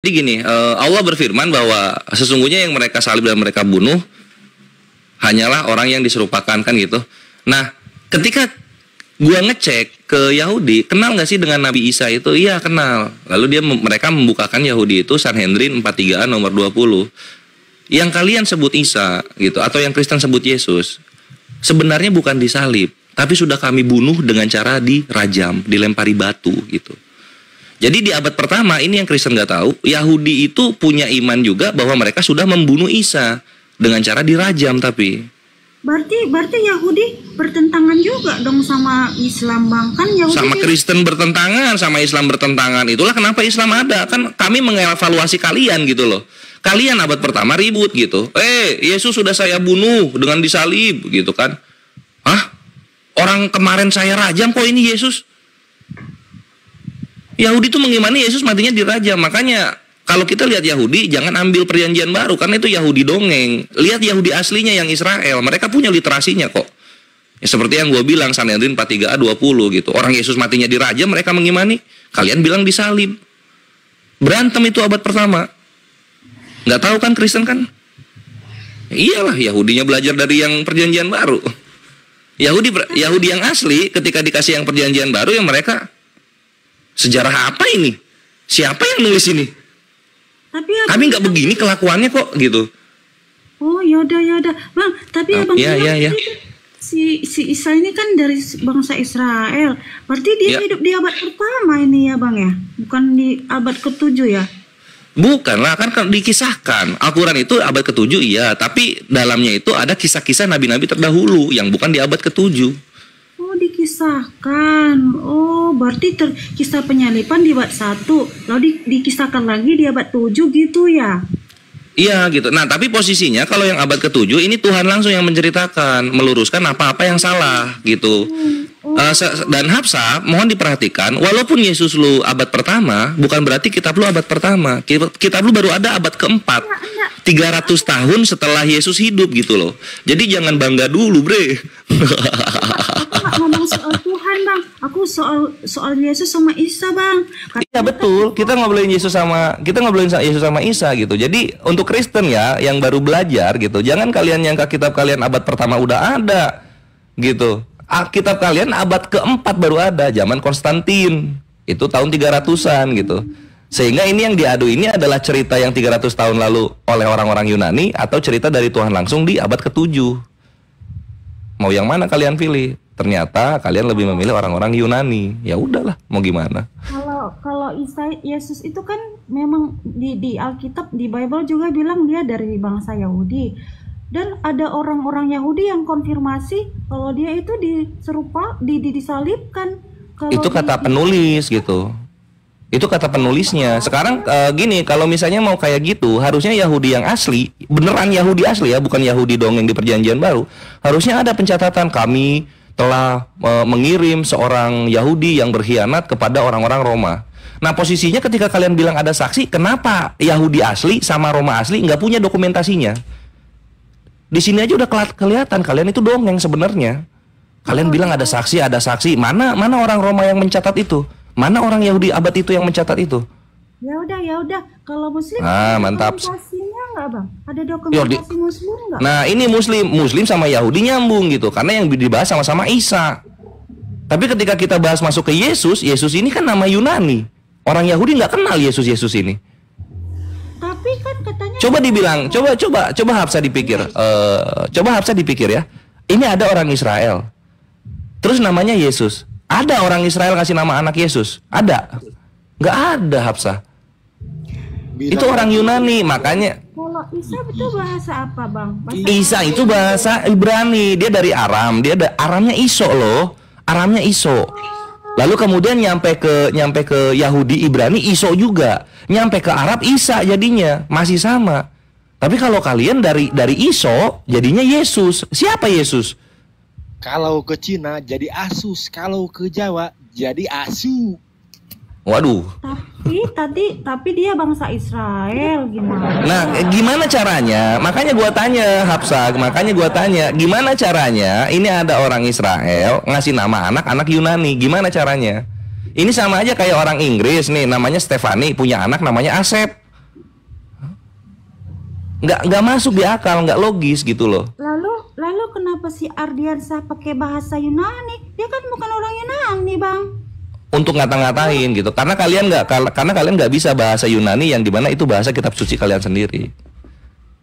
Jadi gini, Allah berfirman bahwa sesungguhnya yang mereka salib dan mereka bunuh hanyalah orang yang diserupakan, kan gitu. Nah, ketika gua ngecek ke Yahudi, kenal nggak sih dengan Nabi Isa itu? Iya, kenal. Lalu mereka membukakan Yahudi itu Sanhedrin 43 nomor 20. Yang kalian sebut Isa gitu, atau yang Kristen sebut Yesus, sebenarnya bukan disalib, tapi sudah kami bunuh dengan cara dirajam, dilempari batu gitu. Jadi di abad pertama, ini yang Kristen nggak tahu, Yahudi itu punya iman juga bahwa mereka sudah membunuh Isa dengan cara dirajam. Tapi berarti Yahudi bertentangan juga dong sama Islam, Bang. Kan Yahudi sama Kristen bertentangan, sama Islam bertentangan. Itulah kenapa Islam ada. Kan kami mengevaluasi kalian gitu loh. Kalian abad pertama ribut gitu. Yesus sudah saya bunuh dengan disalib gitu kan. Hah? Orang kemarin saya rajam, kok ini Yesus? Yahudi itu mengimani Yesus matinya dirajam. Makanya kalau kita lihat Yahudi, jangan ambil perjanjian baru, karena itu Yahudi dongeng. Lihat Yahudi aslinya yang Israel, mereka punya literasinya kok. Ya, seperti yang gue bilang, Sanhedrin 43a 20 gitu. Orang Yesus matinya dirajam, mereka mengimani. Kalian bilang disalib. Berantem itu abad pertama. Nggak tahu kan Kristen kan? Iyalah, Yahudinya belajar dari yang perjanjian baru. Yahudi yang asli ketika dikasih yang perjanjian baru, yang mereka, sejarah apa ini? Siapa yang nulis ini? Kami nggak begini kelakuannya kok gitu. Oh, yaudah Bang, tapi Abang iya. Si Isa ini kan dari bangsa Israel. Berarti dia hidup di abad pertama ini ya, Bang ya? Bukan di abad ke-7 ya? Bukan lah, kan dikisahkan. Al-Quran itu abad ke-7 iya, tapi dalamnya itu ada kisah-kisah nabi-nabi terdahulu yang bukan di abad ke-7. Oh, dikisahkan. Oh, berarti kisah penyalipan di abad 1, lalu dikisahkan lagi di abad 7 gitu ya? Iya gitu. Nah, tapi posisinya kalau yang abad ke-7 ini Tuhan langsung yang menceritakan, meluruskan apa-apa yang salah gitu. Dan Hapsa, mohon diperhatikan, walaupun Yesus lu abad pertama, bukan berarti kitab lu abad pertama. Kitab lu baru ada abad keempat. 300 tahun setelah Yesus hidup gitu loh. Jadi jangan bangga dulu, bre. Aku nggak ngomong soal Tuhan, Bang. Aku soal Yesus sama Isa, Bang. Iya betul. Kita ngobrolin Yesus sama Isa gitu. Jadi untuk Kristen ya yang baru belajar gitu, jangan kalian nyangka kitab kalian abad pertama udah ada gitu. Kitab kalian abad keempat baru ada, zaman Konstantin. Itu tahun 300-an gitu. Sehingga ini yang diadu ini adalah cerita yang 300 tahun lalu oleh orang-orang Yunani, atau cerita dari Tuhan langsung di abad ke-7. Mau yang mana kalian pilih? Ternyata kalian lebih memilih orang-orang Yunani. Ya udahlah, mau gimana? Kalau Yesus itu kan memang di Alkitab, di Bible juga bilang dia dari bangsa Yahudi. Dan ada orang-orang Yahudi yang konfirmasi kalau dia itu disalibkan. Itu kata penulis gitu. Itu kata penulisnya. Sekarang gini, kalau misalnya mau kayak gitu, harusnya Yahudi yang asli, beneran Yahudi asli ya, bukan Yahudi dongeng di perjanjian baru. Harusnya ada pencatatan, kami telah mengirim seorang Yahudi yang berkhianat kepada orang-orang Roma. Nah, posisinya ketika kalian bilang ada saksi, kenapa Yahudi asli sama Roma asli nggak punya dokumentasinya? Di sini aja udah kelihatan kalian itu dongeng sebenarnya. Kalian bilang ada saksi. Mana orang Roma yang mencatat itu? Mana orang Yahudi abad itu yang mencatat itu? Ya udah. Kalau Muslim mantap. Dokumentasinya nggak, Bang? Ada dokumentasi Muslim nggak? Nah, ini Muslim sama Yahudi nyambung gitu, karena yang dibahas sama-sama Isa. Tapi ketika kita bahas masuk ke Yesus ini kan nama Yunani. Orang Yahudi nggak kenal Yesus ini. Tapi kan katanya, coba dibilang, coba Hapsa dipikir, ya. Ini ada orang Israel, terus namanya Yesus. Ada orang Israel ngasih nama anak Yesus? Ada? Nggak ada, Hapsa. Itu orang Yunani, makanya. Kalau Isa itu bahasa apa, Bang? Isa itu bahasa Ibrani, dia dari Aram, Aramnya Iso loh, Aramnya Iso. Lalu kemudian nyampe ke Yahudi Ibrani Iso juga, nyampe ke Arab Isa, jadinya masih sama. Tapi kalau kalian dari Iso jadinya Yesus. Siapa Yesus? Kalau ke Cina jadi Asus, kalau ke Jawa jadi Asu. Waduh. Tapi dia bangsa Israel, gimana? Nah, gimana caranya? Makanya gua tanya, Hapsa, gimana caranya ini ada orang Israel ngasih nama anak Yunani? Gimana caranya? Ini sama aja kayak orang Inggris nih, namanya Stephanie, punya anak namanya Asep. nggak masuk di akal, nggak logis gitu loh. Lalu kenapa si Ardiansa pakai bahasa Yunani? Dia kan bukan orang Yunani, Bang. Untuk ngata-ngatain gitu, karena kalian nggak bisa bahasa Yunani yang dimana itu bahasa kitab suci kalian sendiri.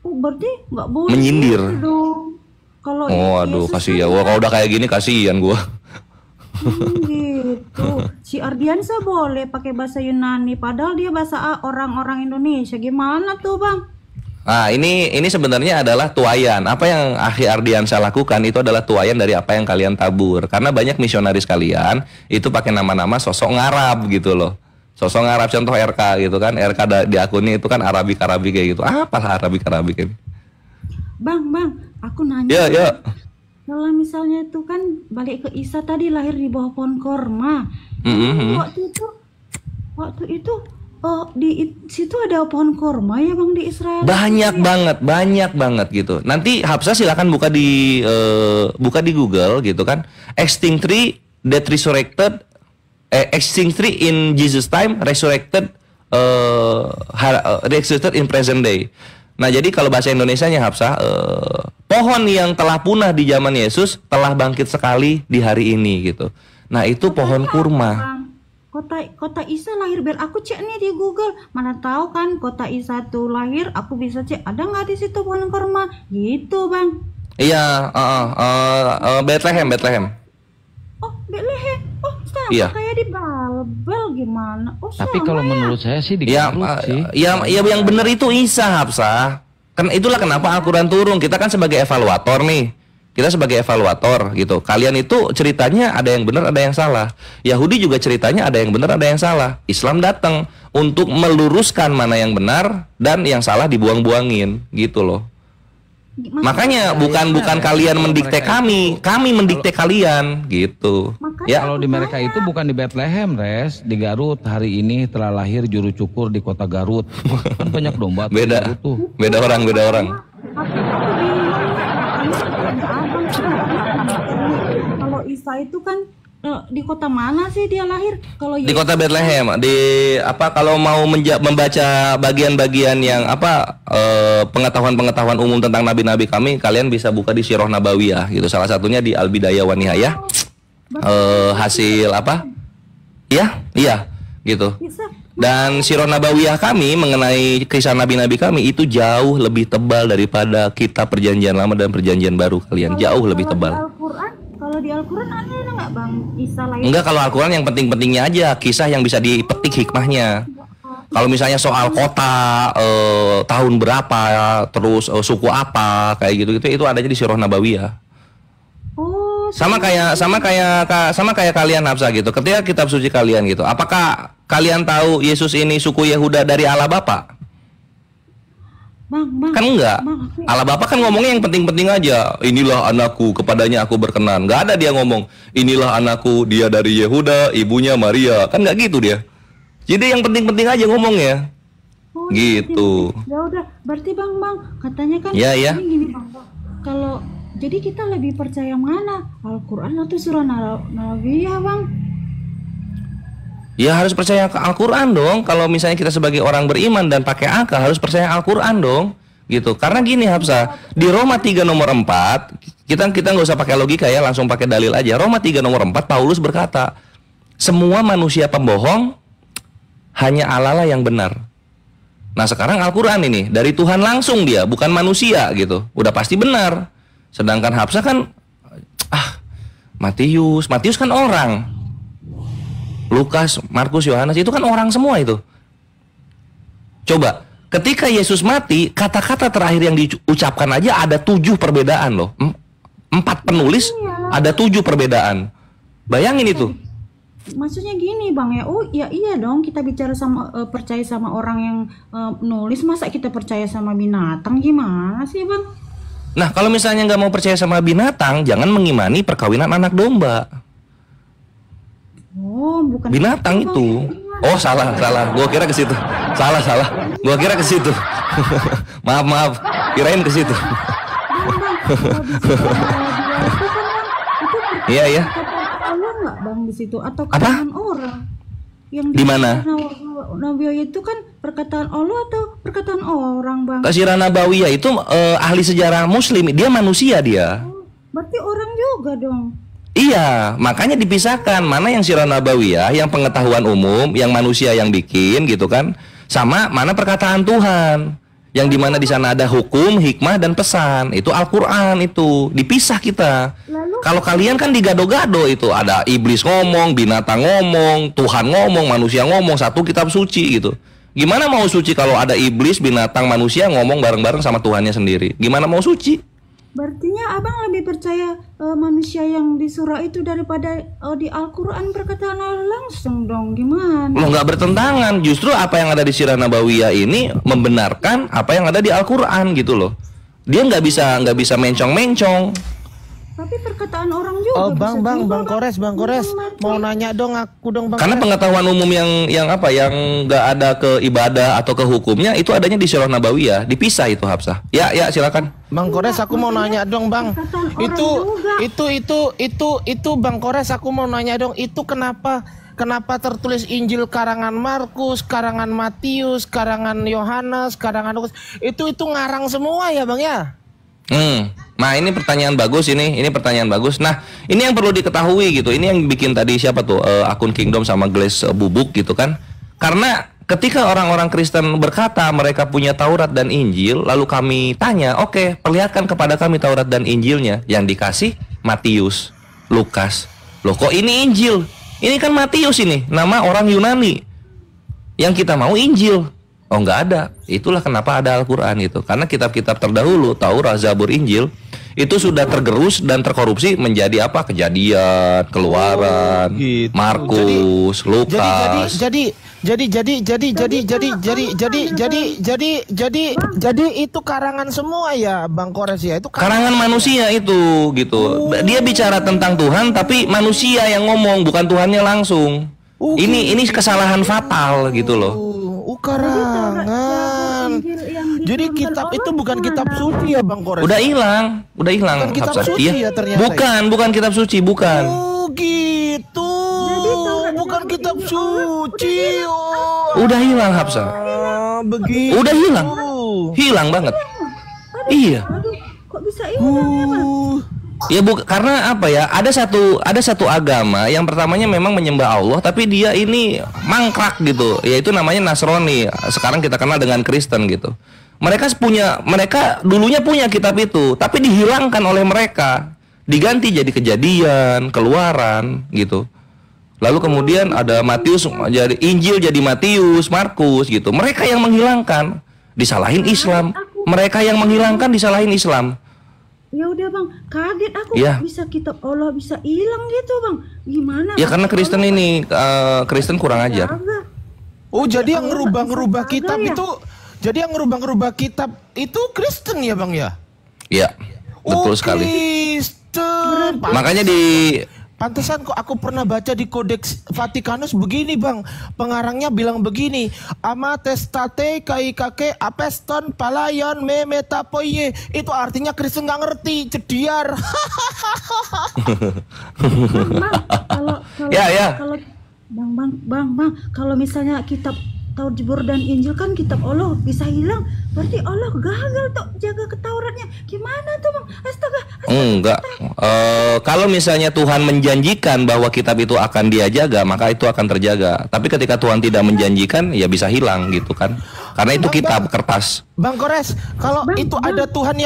Oh, berarti nggak boleh Menyindir. gitu dong. Kalau Oh, aduh, Yesus kasihan. kan Wah, kalau udah kayak gini kasihan gua. gitu. Si Ardiansa boleh pakai bahasa Yunani, padahal dia bahasa orang-orang Indonesia. Gimana tuh, Bang? Nah, ini sebenarnya adalah tuayan. Apa yang Akhi Ardiansyah lakukan itu adalah tuayan dari apa yang kalian tabur. Karena banyak misionaris kalian itu pakai nama-nama sosok Arab gitu loh. Sosok Arab, contoh RK gitu kan. RK di akunnya itu kan Arabik kayak gitu. Apalah Arabik ini. Bang, aku nanya. Ya. Kalau misalnya itu kan balik ke Isa tadi lahir di bawah pohon korma. Waktu itu di situ ada pohon korma ya Bang di Israel. Banyak banget gitu. Nanti Hafsah silakan buka di Google gitu kan. Extinct tree that resurrected, extinct tree in Jesus time, resurrected in present day. Nah, jadi kalau bahasa Indonesianya Hafsah, pohon yang telah punah di zaman Yesus telah bangkit sekali di hari ini gitu. Nah, itu pohon kurma. Kota Isa lahir, biar aku cek nih di Google. Mana tahu kan kota Isa tuh lahir, aku bisa cek ada nggak di situ pohon kurma gitu, Bang. Iya, Bethlehem. Oh, Bethlehem. Oh, sama Iya. kayak di Babel gimana? Oh, Tapi kalau sama ya. menurut saya sih di Ya, Garut sih. yang benar itu Isa, Hafsah. Kan itulah kenapa Al-Quran turun. Kita kan sebagai evaluator nih. Kita sebagai evaluator gitu. Kalian itu ceritanya ada yang benar, ada yang salah. Yahudi juga ceritanya ada yang benar, ada yang salah. Islam datang untuk meluruskan mana yang benar dan yang salah dibuang-buangin gitu loh. Makanya bukan kalian mendikte kami mendikte kalian gitu. Ya. Kalau di mereka itu bukan di Bethlehem, Res, di Garut. Hari ini telah lahir juru cukur di kota Garut. Kan banyak domba. Beda. Garut tuh. Beda orang. Kalau Isa itu kan di kota mana sih dia lahir? Kalau Di kota Bethlehem, kalau mau membaca bagian-bagian yang pengetahuan-pengetahuan umum tentang nabi-nabi kami, kalian bisa buka di Sirah Nabawiyah gitu. Salah satunya di Al-Bidayah wa Nihayah. Hasil apa? Iya, gitu. Dan Sirah Nabawiyah kami mengenai kisah nabi-nabi kami itu jauh lebih tebal daripada kitab Perjanjian Lama dan Perjanjian Baru kalian. Jauh lebih tebal. Kalau di Al-Quran ada nggak Bang Isa lahir? Enggak, kalau Al-Quran yang penting-pentingnya aja, kisah yang bisa dipetik hikmahnya. Kalau misalnya soal kota, tahun berapa, terus suku apa, kayak gitu itu adanya di Sirah Nabawiyah. Oh, Sama kayak kalian Hafsah gitu. Ketika kitab suci kalian gitu, apakah kalian tahu Yesus ini suku Yehuda dari Allah Bapa? Bang. Kan enggak. Bang, Allah Bapa kan ngomongnya yang penting-penting aja. Inilah anakku, kepadanya aku berkenan. Enggak ada dia ngomong, inilah anakku, dia dari Yehuda, ibunya Maria. Kan enggak gitu dia. Jadi yang penting-penting aja ngomongnya. Oh, Gitu. Ya udah, berarti Bang, katanya kan Ya. ini gini Bang. Kalau jadi kita lebih percaya mana? Al-Quran atau surah Nabawiyah, Bang? Ya harus percaya ke Al-Quran dong. Kalau misalnya kita sebagai orang beriman dan pakai akal, harus percaya Al-Quran dong. Gitu. Karena gini Hafsah, di Roma 3 nomor 4, kita nggak usah pakai logika ya, langsung pakai dalil aja. Roma 3 nomor 4, Paulus berkata, semua manusia pembohong, hanya Allah lah yang benar. Nah sekarang Al-Quran ini, dari Tuhan langsung dia, bukan manusia gitu. Udah pasti benar. Sedangkan Hafsah kan, Matius kan orang. Lukas, Markus, Yohanes itu kan orang semua itu. Coba, ketika Yesus mati, kata-kata terakhir yang diucapkan aja ada 7 perbedaan loh. 4 penulis, ada 7 perbedaan. Bayangin itu. Maksudnya gini Bang ya, oh ya iya dong kita bicara sama percaya sama orang yang nulis, masa kita percaya sama binatang, gimana sih Bang? Nah kalau misalnya nggak mau percaya sama binatang, jangan mengimani perkawinan anak domba. Oh bukan Binatang itu. Oh salah. Gua kira ke situ. Salah. Gua kira ke situ. maaf. Kirain ke situ. Iya. Allah nggak Bang di situ atau Apa? perkataan orang? Yang Di mana? Nabi itu kan perkataan Allah atau perkataan orang, Bang. Sirah Nabawiyah itu ahli sejarah Muslim, dia manusia dia. Berarti orang juga dong. Iya, makanya dipisahkan mana yang sirah nabawiyah, yang pengetahuan umum, yang manusia yang bikin gitu kan, sama mana perkataan Tuhan, yang dimana di sana ada hukum, hikmah dan pesan. Itu Al-Quran, itu dipisah kita. Kalau kalian kan digado-gado, itu ada iblis ngomong, binatang ngomong, Tuhan ngomong, manusia ngomong, satu kitab suci gitu. Gimana mau suci kalau ada iblis, binatang, manusia ngomong bareng-bareng sama Tuhannya sendiri? Gimana mau suci? Berartinya abang lebih percaya manusia yang di surah itu daripada di Al-Quran perkataan Allah langsung dong, gimana? Lo nggak bertentangan, justru apa yang ada di sirah nabawiyah ini membenarkan apa yang ada di Al-Quran gitu loh. Dia nggak bisa mencong-mencong. Tapi perkataan orang juga. Bang Kores, mau nanya dong aku dong Bang. Karena pengetahuan umum yang apa, yang nggak ada ke ibadah atau ke hukumnya itu adanya di sirah nabawiyah, dipisah itu Hafsah. Ya silakan. Bang Kores, aku mau nanya dong Bang. Itu Bang Kores, aku mau nanya dong. Itu kenapa tertulis Injil karangan Markus, karangan Matius, karangan Yohanes, karangan Lukas? Itu ngarang semua ya Bang ya? Nah ini pertanyaan bagus, ini pertanyaan bagus. Nah ini yang perlu diketahui gitu. Ini yang bikin tadi siapa tuh akun Kingdom sama Glass Bubuk gitu kan. Karena ketika orang-orang Kristen berkata mereka punya Taurat dan Injil, lalu kami tanya, oke, perlihatkan kepada kami Taurat dan Injilnya. Yang dikasih Matius, Lukas. Loh kok ini Injil? Ini kan Matius ini, nama orang Yunani. Yang kita mau Injil. Oh nggak ada. Itulah kenapa ada Al-Quran itu. Karena kitab-kitab terdahulu, Taurat, Zabur, Injil, itu sudah tergerus dan terkorupsi menjadi apa? Kejadian, Keluaran, gitu. Markus, Lukas. Jadi itu karangan semua ya Bang Kores ya? Itu karangan manusia itu gitu. Dia bicara tentang Tuhan tapi manusia yang ngomong, bukan Tuhannya langsung. Ini kesalahan fatal gitu loh. Karangan. Jadi kitab itu bukan kitab suci ya Bang Kores? Udah hilang Bukan kitab suci ya ternyata. Bukan kitab suci, bukan. Oh gitu. Bukan kitab suci. Udah hilang Hafsah. Begitu. Udah hilang. Hilang banget. Iya. Aduh, kok bisa hilang ya Bang? Ya karena apa ya? Ada satu agama yang pertamanya memang menyembah Allah, tapi dia ini mangkrak gitu. Yaitu namanya Nasrani. Sekarang kita kenal dengan Kristen gitu. Mereka dulunya punya kitab itu, tapi dihilangkan oleh mereka, diganti jadi Kejadian, Keluaran gitu. Lalu kemudian ada Matius, jadi Injil jadi Matius, Markus gitu. Mereka yang menghilangkan, disalahin Islam. Mereka yang menghilangkan, disalahin Islam. Ya udah Bang, kaget aku ya. Bisa kitab Allah bisa hilang gitu Bang. Gimana? Ya karena Kristen ini Kristen kurang ajar. Oh jadi yang ngerubah kitab itu, jadi yang ngerubah kitab itu Kristen ya Bang ya? Iya, betul sekali. Kristen. Makanya Pantesan kok aku pernah baca di Kodeks Vatikanus begini Bang. Pengarangnya bilang begini, ama testate kaikake apeston palayon me metapoye. Itu artinya Kristen nggak ngerti, cediar. Bang, kalau misalnya kitab Taurat dan Injil kan kitab Allah bisa hilang, berarti Allah gagal tuh jaga ketauratnya. Gimana tuh Bang? Astaga. Enggak. Kalau misalnya Tuhan menjanjikan bahwa kitab itu akan dia jaga, maka itu akan terjaga. Tapi ketika Tuhan tidak menjanjikan, ya bisa hilang gitu kan. Karena itu kitab kertas. Bang Kores, kalau itu ada Tuhan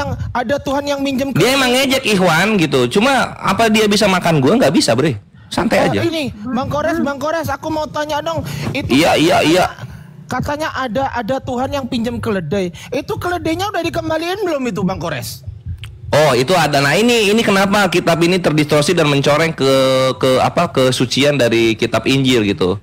yang minjem. Dia emang ngejek Ikhwan gitu. Cuma apa dia bisa makan gua? Nggak bisa, Bre. Santai aja. Ini Bang Kores, aku mau tanya dong. Itu Iya. Katanya ada Tuhan yang pinjam keledai. Itu keledainya udah dikembaliin belum itu Bang Kores? Oh itu ada. Nah ini kenapa kitab ini terdistorsi dan mencoreng ke kesucian dari kitab Injil gitu.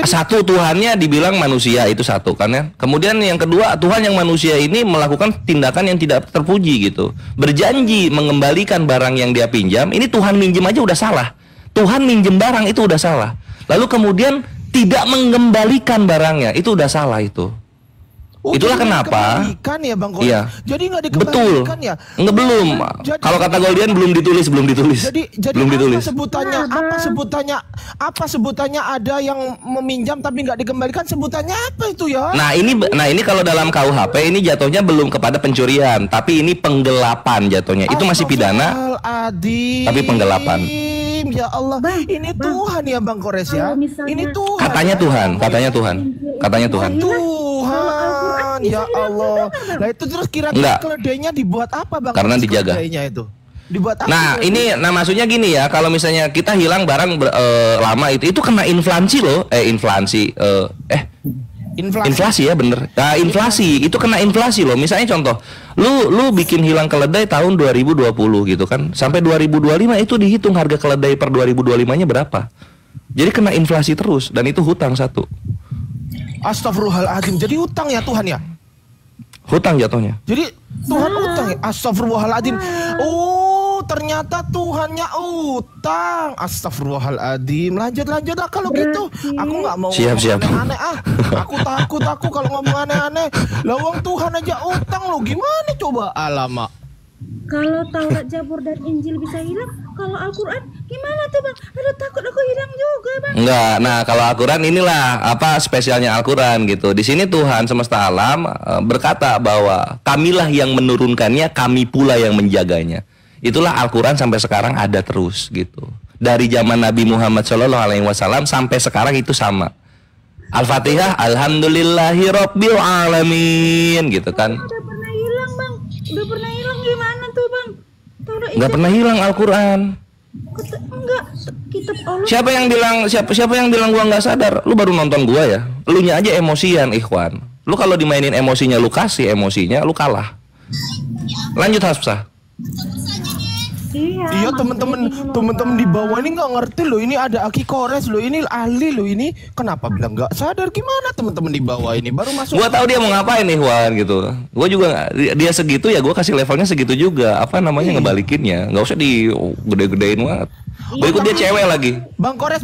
Satu Tuhannya dibilang manusia, itu satu kan ya. Kemudian yang kedua, Tuhan yang manusia ini melakukan tindakan yang tidak terpuji gitu. Berjanji mengembalikan barang yang dia pinjam. Ini Tuhan minjem aja udah salah. Tuhan minjem barang itu udah salah. Lalu kemudian tidak mengembalikan barangnya, itu udah salah itu. Oh, Itulah jadi nggak kenapa. dikembalikan ya Bang Kores? Iya. Jadi nggak Betul. dikembalikan ya? Enggak, belum. Jadi- Kalau kata Goldian belum ditulis. Jadi belum ditulis. apa sebutannya ada yang meminjam tapi nggak dikembalikan, sebutannya apa itu ya? Nah ini kalau dalam KUHP ini jatuhnya belum kepada pencurian, tapi ini penggelapan jatuhnya. Itu masih pidana, Astagfirullahaladzim. tapi penggelapan. Ya Allah, Bang, ini Bang. Tuhan ya Bang Kores ya. Kalau misalnya- Ini Tuhan. Katanya Tuhan, katanya Tuhan. Tuhan, ya Allah. Nah itu terus kira-kira Enggak. keledainya dibuat apa Bang? Karena Kores, dijaga. keledainya itu dibuat apa? Nah ini, maksudnya gini ya, kalau misalnya kita hilang barang lama itu kena inflasi loh, inflasi ya bener. Nah, inflasi itu kena inflasi loh. Misalnya contoh, lu bikin hilang keledai tahun 2020 gitu kan, sampai 2025 itu dihitung harga keledai per 2025-nya berapa. Jadi kena inflasi terus dan itu hutang satu. Astagfirullahaladzim. Jadi utang ya Tuhan ya. Hutang jatuhnya. Jadi Tuhan utang ya. Astagfirullahaladzim. Oh, ternyata Tuhannya utang. Astagfirullahaladzim. Lanjut lah kalau gitu. Aku nggak mau Siap. ngomong aneh-aneh Aku takut kalau ngomong aneh-aneh. Lawang Tuhan aja utang lo. Gimana coba? Alamak. Kalau Taurat, Zabur dan Injil bisa hilang, kalau Al-Quran gimana tuh Bang? Aduh takut aku hilang juga Bang. Enggak. Nah, kalau Al-Quran inilah apa spesialnya Al-Quran gitu. Di sini Tuhan semesta alam berkata bahwa kamilah yang menurunkannya, kami pula yang menjaganya. Itulah Al-Quran sampai sekarang ada terus gitu. Dari zaman Nabi Muhammad SAW sampai sekarang itu sama. Al-Fatihah, Alhamdulillahirabbil alamin gitu kan. Udah pernah hilang Bang. Udah pernah hilang gimana tuh Bang? Taurat, Enggak pernah hilang Al-Quran. enggak. Kitab Allah. Siapa yang bilang gua nggak sadar? Lu baru nonton gua ya. Lu nya aja emosian, Ikhwan. Lu kalau dimainin emosinya, lu kasih emosinya, lu kalah. Lanjut Hafsah. Iya teman-teman di bawah ini nggak ngerti loh. Ini ada Aki Kores loh. Ini ahli loh ini. Kenapa bilang nggak sadar? Gimana teman-teman di bawah ini baru masuk? Gua tahu dia mau ngapain nih Wan gitu. Gua juga dia segitu ya, gua kasih levelnya segitu juga. Apa namanya ngebalikinnya? Nggak usah digede-gedein banget. Gua ikut dia cewek lagi. Bang Kores.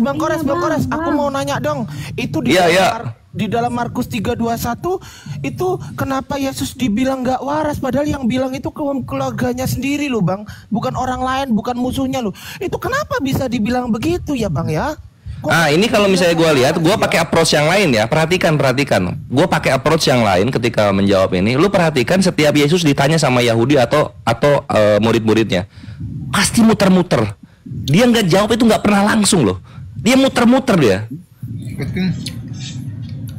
Aku mau nanya dong. Itu di Iya. di dalam Markus 3:21 itu kenapa Yesus dibilang nggak waras padahal yang bilang itu keluarganya sendiri loh Bang, bukan orang lain, bukan musuhnya loh. Itu kenapa bisa dibilang begitu ya Bang ya? Ah, ini kalau misalnya gue lihat, gue pakai approach yang lain ya. Perhatikan. Gue pakai approach yang lain ketika menjawab ini. Lu perhatikan setiap Yesus ditanya sama Yahudi atau murid-muridnya, pasti muter-muter. Dia nggak jawab itu nggak pernah langsung loh. Dia muter-muter dia.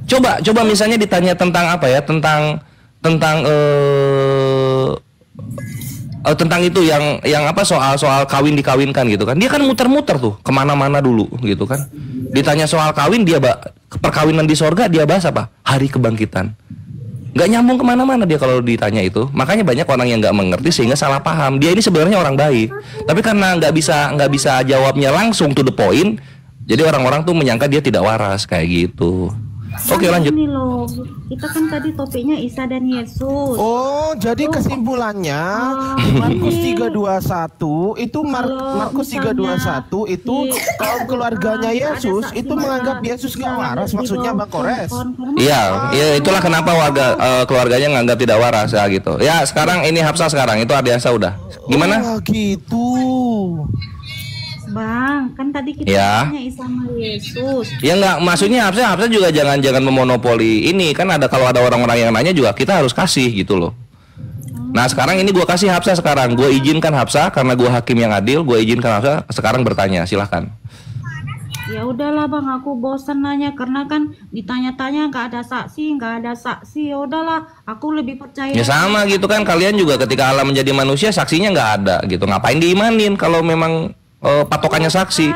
Coba misalnya ditanya tentang apa ya? Tentang itu yang apa soal kawin dikawinkan gitu kan. Dia kan muter-muter tuh kemana-mana dulu gitu kan. Ditanya soal kawin perkawinan di sorga dia bahas apa? Hari kebangkitan. Nggak nyambung kemana-mana dia kalau ditanya itu. Makanya banyak orang yang nggak mengerti sehingga salah paham. Dia ini sebenarnya orang baik, tapi karena nggak bisa jawabnya langsung to the point, jadi orang-orang tuh menyangka dia tidak waras kayak gitu. Oke, lanjut. Ini loh, kita kan tadi topiknya Isa dan Yesus. Oh, jadi kesimpulannya Markus 3:21 itu Markus 3:21 itu kaum keluarganya Yesus itu menganggap Yesus nggak waras, maksudnya Bang Kores. Iya, itulah kenapa keluarganya nganggap tidak waras ya gitu. Ya, sekarang ini Hafsah sekarang itu Ardiansa udah. Gimana? Oh, gitu. Bang, kan tadi kita Ya. tanya Isa sama Yesus. Ya nggak, maksudnya Hafsah juga jangan memonopoli ini kan kalau ada orang-orang yang nanya juga kita harus kasih gitu loh. Nah sekarang ini gua kasih Hafsah sekarang, gue izinkan Hafsah karena gua hakim yang adil, gue izinkan Hafsah sekarang bertanya, silahkan. Ya udahlah Bang, aku bosan nanya karena kan ditanya-tanya nggak ada saksi. Ya udahlah, aku lebih percaya. Ya sama gitu kan, kalian juga ketika Allah menjadi manusia saksinya nggak ada gitu, ngapain diimanin kalau memang patokannya saksi?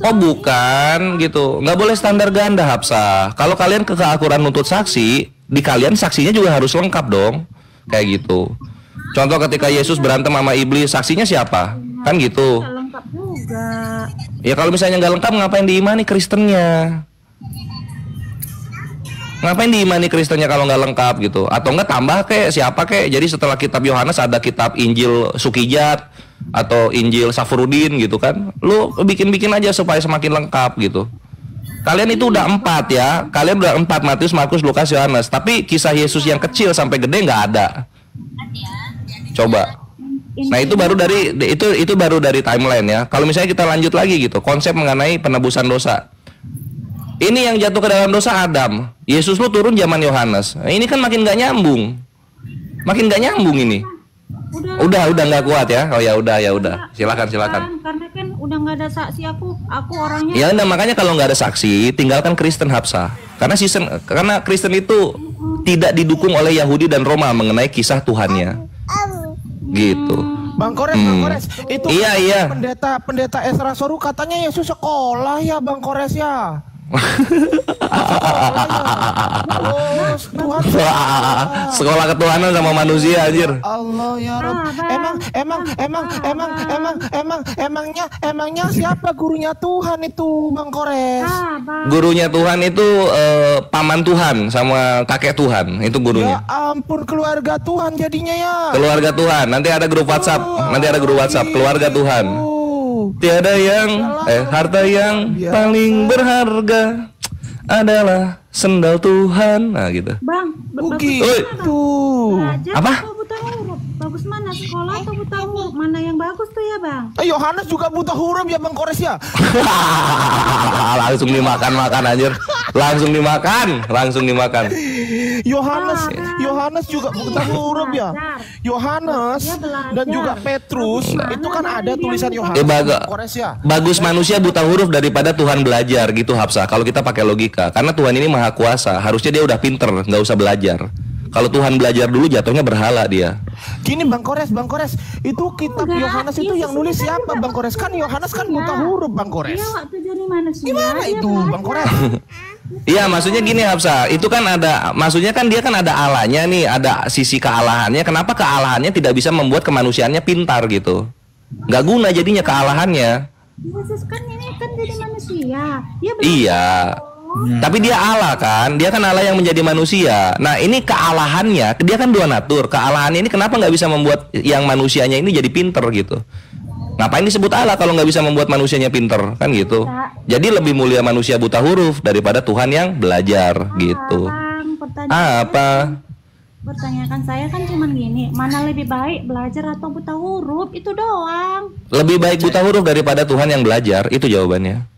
Oh bukan gitu, nggak boleh standar ganda Hafsah. Kalau kalian keakuran nuntut saksi, di kalian saksinya juga harus lengkap dong, kayak gitu. Contoh ketika Yesus berantem sama iblis, saksinya siapa? Kan gitu. Nggak lengkap juga. Ya kalau misalnya nggak lengkap, ngapain diimani Kristennya? Ngapain diimani Kristennya kalau nggak lengkap gitu? Atau nggak tambah siapa jadi setelah kitab Yohanes ada kitab Injil Sukijat atau Injil Safrudin gitu kan? Lu bikin aja supaya semakin lengkap gitu. Kalian itu udah 4 ya. Kalian udah 4, Matius, Markus, Lukas, Yohanes. Tapi kisah Yesus yang kecil sampai gede nggak ada. Coba. Nah itu baru dari timeline ya. Kalau misalnya kita lanjut lagi gitu, konsep mengenai penebusan dosa. Ini yang jatuh ke dalam dosa Adam. Yesus lu turun zaman Yohanes. Nah, ini kan makin nggak nyambung. Makin nggak nyambung ini. Udah nggak kuat ya. Oh ya udah. Silakan. Karena kan udah nggak ada saksi, aku orangnya. Ya udah, makanya kalau nggak ada saksi, tinggalkan Kristen, Hapsah. Karena Kristen itu tidak didukung oleh Yahudi dan Roma mengenai kisah Tuhannya. Gitu. Bang Kores, itu Iya. pendeta Ezra Soru katanya Yesus sekolah ya Bang Kores ya. Sekolah ketuhanan sama manusia anjir. Allah ya Rob. Emangnya siapa gurunya Tuhan itu Bang Kores? Gurunya Tuhan itu paman Tuhan sama kakek Tuhan, itu gurunya. Ya ampun, keluarga Tuhan jadinya ya. Keluarga Tuhan. Nanti ada grup WhatsApp. Keluarga Tuhan. Tiada yang harta yang paling berharga adalah sendal Tuhan. Nah gitu. Bang, begitu. Apa? Atau buta huruf? Bagus mana, sekolah atau buta huruf? Mana yang bagus tuh ya Bang? Yohanes juga buta huruf ya Bang Kores ya. Langsung dimakan anjir. Langsung dimakan. Yohanes juga buta huruf ya. Yohanes dan juga Petrus itu kan ada tulisan Yohanes. Kores ya. Bagus manusia buta huruf daripada Tuhan belajar gitu, Hapsah. Kalau kita pakai logika, karena Tuhan ini maha kuasa, harusnya dia udah pinter, nggak usah belajar. Kalau Tuhan belajar dulu jatuhnya berhala dia. Gini Bang Kores, itu kitab Yohanes itu yang nulis siapa Bang Kores? Kan Yohanes kan buta huruf Bang Kores. Iya, waktu jadi manusia. Gimana itu Bang Kores? Iya, maksudnya gini Hapsah, itu kan maksudnya kan dia kan ada Allahnya nih, ada sisi kealahannya. Kenapa kealahannya tidak bisa membuat kemanusiaannya pintar gitu? Nggak guna jadinya kealahannya. Yesus kan ini kan jadi manusia. Iya. Tapi dia Allah kan, dia kan Allah yang menjadi manusia. Nah ini kealahannya, dia kan dua natur. Kealahannya ini kenapa nggak bisa membuat yang manusianya ini jadi pinter gitu? Ngapain disebut Allah kalau nggak bisa membuat manusianya pinter kan gitu? Jadi lebih mulia manusia buta huruf daripada Tuhan yang belajar gitu. Apa? Pertanyaan saya kan cuman gini, mana lebih baik belajar atau buta huruf? Itu doang. Lebih baik buta huruf daripada Tuhan yang belajar, itu jawabannya.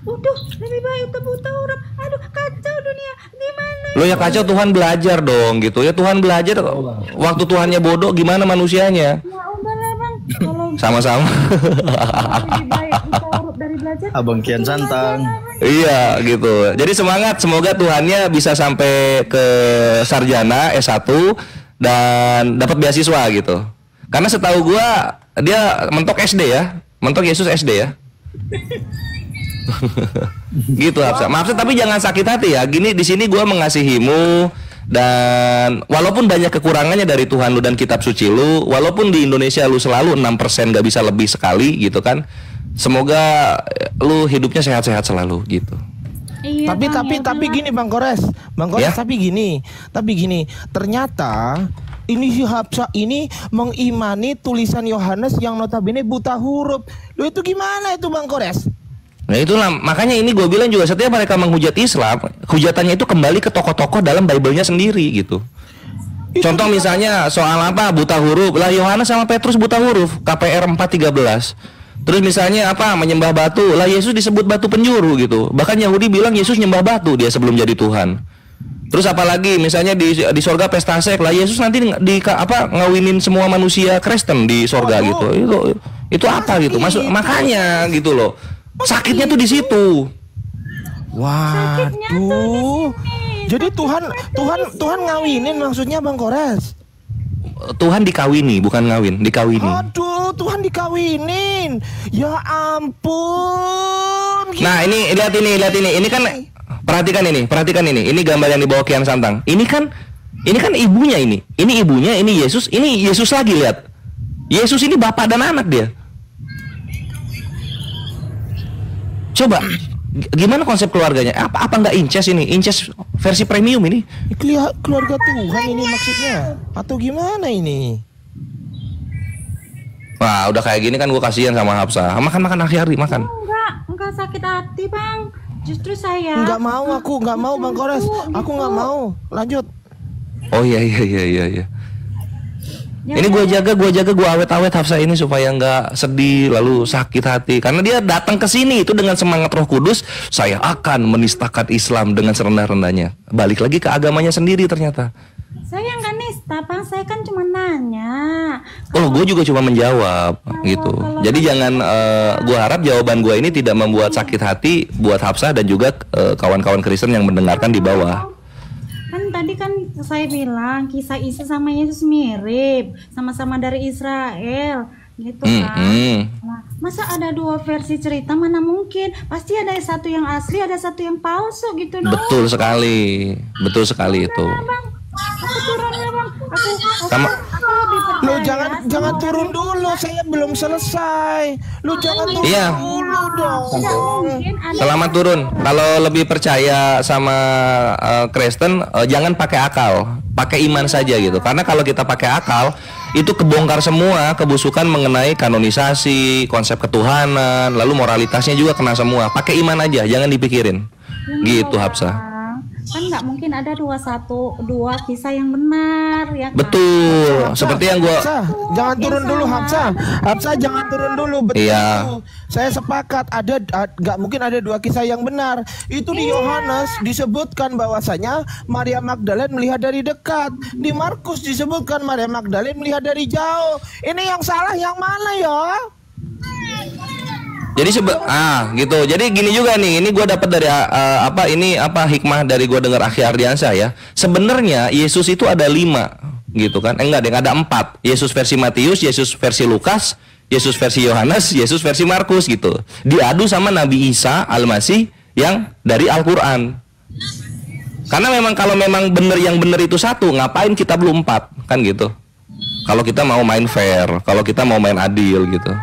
Udah, lebih baik itu buta huruf. Aduh, kacau dunia. Gimana? Lo ya kacau, Tuhan belajar dong gitu. Ya Tuhan belajar. Waktu Tuhannya bodoh, gimana manusianya? Ya udahlah Bang. Kalau sama-sama. lebih baik buta huruf dari belajar. Abang Kian Santang. Iya gitu. Jadi semangat, semoga Tuhannya bisa sampai ke sarjana S1 dan dapat beasiswa gitu. Karena setahu gua dia mentok SD ya. Mentok Yesus SD ya. Gitu Hapsah. Maaf tapi jangan sakit hati ya. Gini di sini gue mengasihimu dan walaupun banyak kekurangannya dari Tuhan lu dan kitab suci lu, walaupun di Indonesia lu selalu 6% gak bisa lebih sekali gitu kan. Semoga lu hidupnya sehat-sehat selalu gitu. Iya, tapi gini Bang Kores ya? tapi gini ternyata ini si Hapsah ini mengimani tulisan Yohanes yang notabene buta huruf. Lu itu gimana itu Bang Kores? Nah itulah makanya ini gue bilang juga setiap mereka menghujat Islam, hujatannya itu kembali ke tokoh-tokoh dalam Bible-nya sendiri gitu. Contoh misalnya soal apa buta huruf, lah Yohanes sama Petrus buta huruf, KPR 4:13. Terus misalnya apa menyembah batu, lah Yesus disebut batu penjuru gitu. Bahkan Yahudi bilang Yesus nyembah batu dia sebelum jadi Tuhan. Terus apalagi misalnya di sorga pesta seks, lah Yesus nanti ngawinin semua manusia Kristen di sorga gitu. Itu apa gitu? Makanya gitu loh. Sakitnya tuh di situ. Waduh. Jadi Tuhan ngawinin maksudnya Bang Kores. Tuhan dikawini, bukan ngawin, dikawini. Aduh, Tuhan dikawinin. Ya ampun. Nah, ini lihat ini. Ini kan perhatikan ini. Ini gambar yang dibawa Kian Santang. Ini kan ibunya ini. Ini ibunya, ini Yesus lagi lihat. Yesus ini bapak dan anak dia. Coba gimana konsep keluarganya? Apa nggak inces ini? Inces versi premium ini? Keluarga Tuhan ini maksudnya? Atau gimana ini? Wah, udah kayak gini kan gue kasihan sama Hapsah. Makan hari makan. Enggak sakit hati Bang. Justru saya Nggak mau aku, nggak mau Bang Kores. Aku nggak mau. Lanjut. Oh iya. Ya, Ini gue awet-awet Hafsah ini supaya nggak sedih lalu sakit hati. Karena dia datang ke sini itu dengan semangat Roh Kudus, saya akan menistakan Islam dengan serendah-rendahnya. Balik lagi ke agamanya sendiri ternyata. saya nggak nista, Bang. Saya kan cuma nanya. Oh, gue juga cuma menjawab gitu. Jadi jangan, gue harap jawaban gue ini tidak membuat sakit hati buat Hafsah dan juga kawan-kawan Kristen yang mendengarkan di bawah. Kan tadi kan saya bilang kisah Isa sama Yesus mirip, sama-sama dari Israel, gitu kan. Nah, masa ada dua versi cerita, mana mungkin? Pasti ada satu yang asli, ada satu yang palsu gitu dong. Betul sekali itu. Bang, aku turun ya Bang. Aku Sama- lebih percaya Lu jangan sama turun dulu, saya belum selesai. Lu jangan turun Iya. dulu dong. mungkin ada Selamat turun. Kalau lebih percaya sama Kristen, jangan pakai akal, pakai iman saja gitu. Karena kalau kita pakai akal, itu kebongkar semua kebusukan mengenai kanonisasi, konsep ketuhanan, lalu moralitasnya juga kena semua. Pakai iman aja, jangan dipikirin. Gitu Hafsah. Bang. Kan nggak mungkin ada dua kisah yang benar ya kan? Betul. Seperti yang gua Hafsah, jangan turun dulu Hafsah. Hafsah jangan turun dulu. Betul. Iya. Saya sepakat nggak mungkin ada dua kisah yang benar. Itu di Yohanes disebutkan bahwasanya Maria Magdalene melihat dari dekat. Di Markus disebutkan Maria Magdalene melihat dari jauh. Ini yang salah yang mana ya? Jadi gitu. Jadi gini juga nih, ini gue dapat dari hikmah dari gue dengar Akhi Ardiansyah ya. Sebenarnya Yesus itu ada 5 gitu kan? Enggak, ada 4. Yesus versi Matius, Yesus versi Lukas, Yesus versi Yohanes, Yesus versi Markus gitu. Diadu sama Nabi Isa Al-Masih yang dari Al-Qur'an. Karena memang kalau memang benar yang benar itu satu, ngapain kita belum 4 kan gitu. Kalau kita mau main fair, kalau kita mau main adil gitu.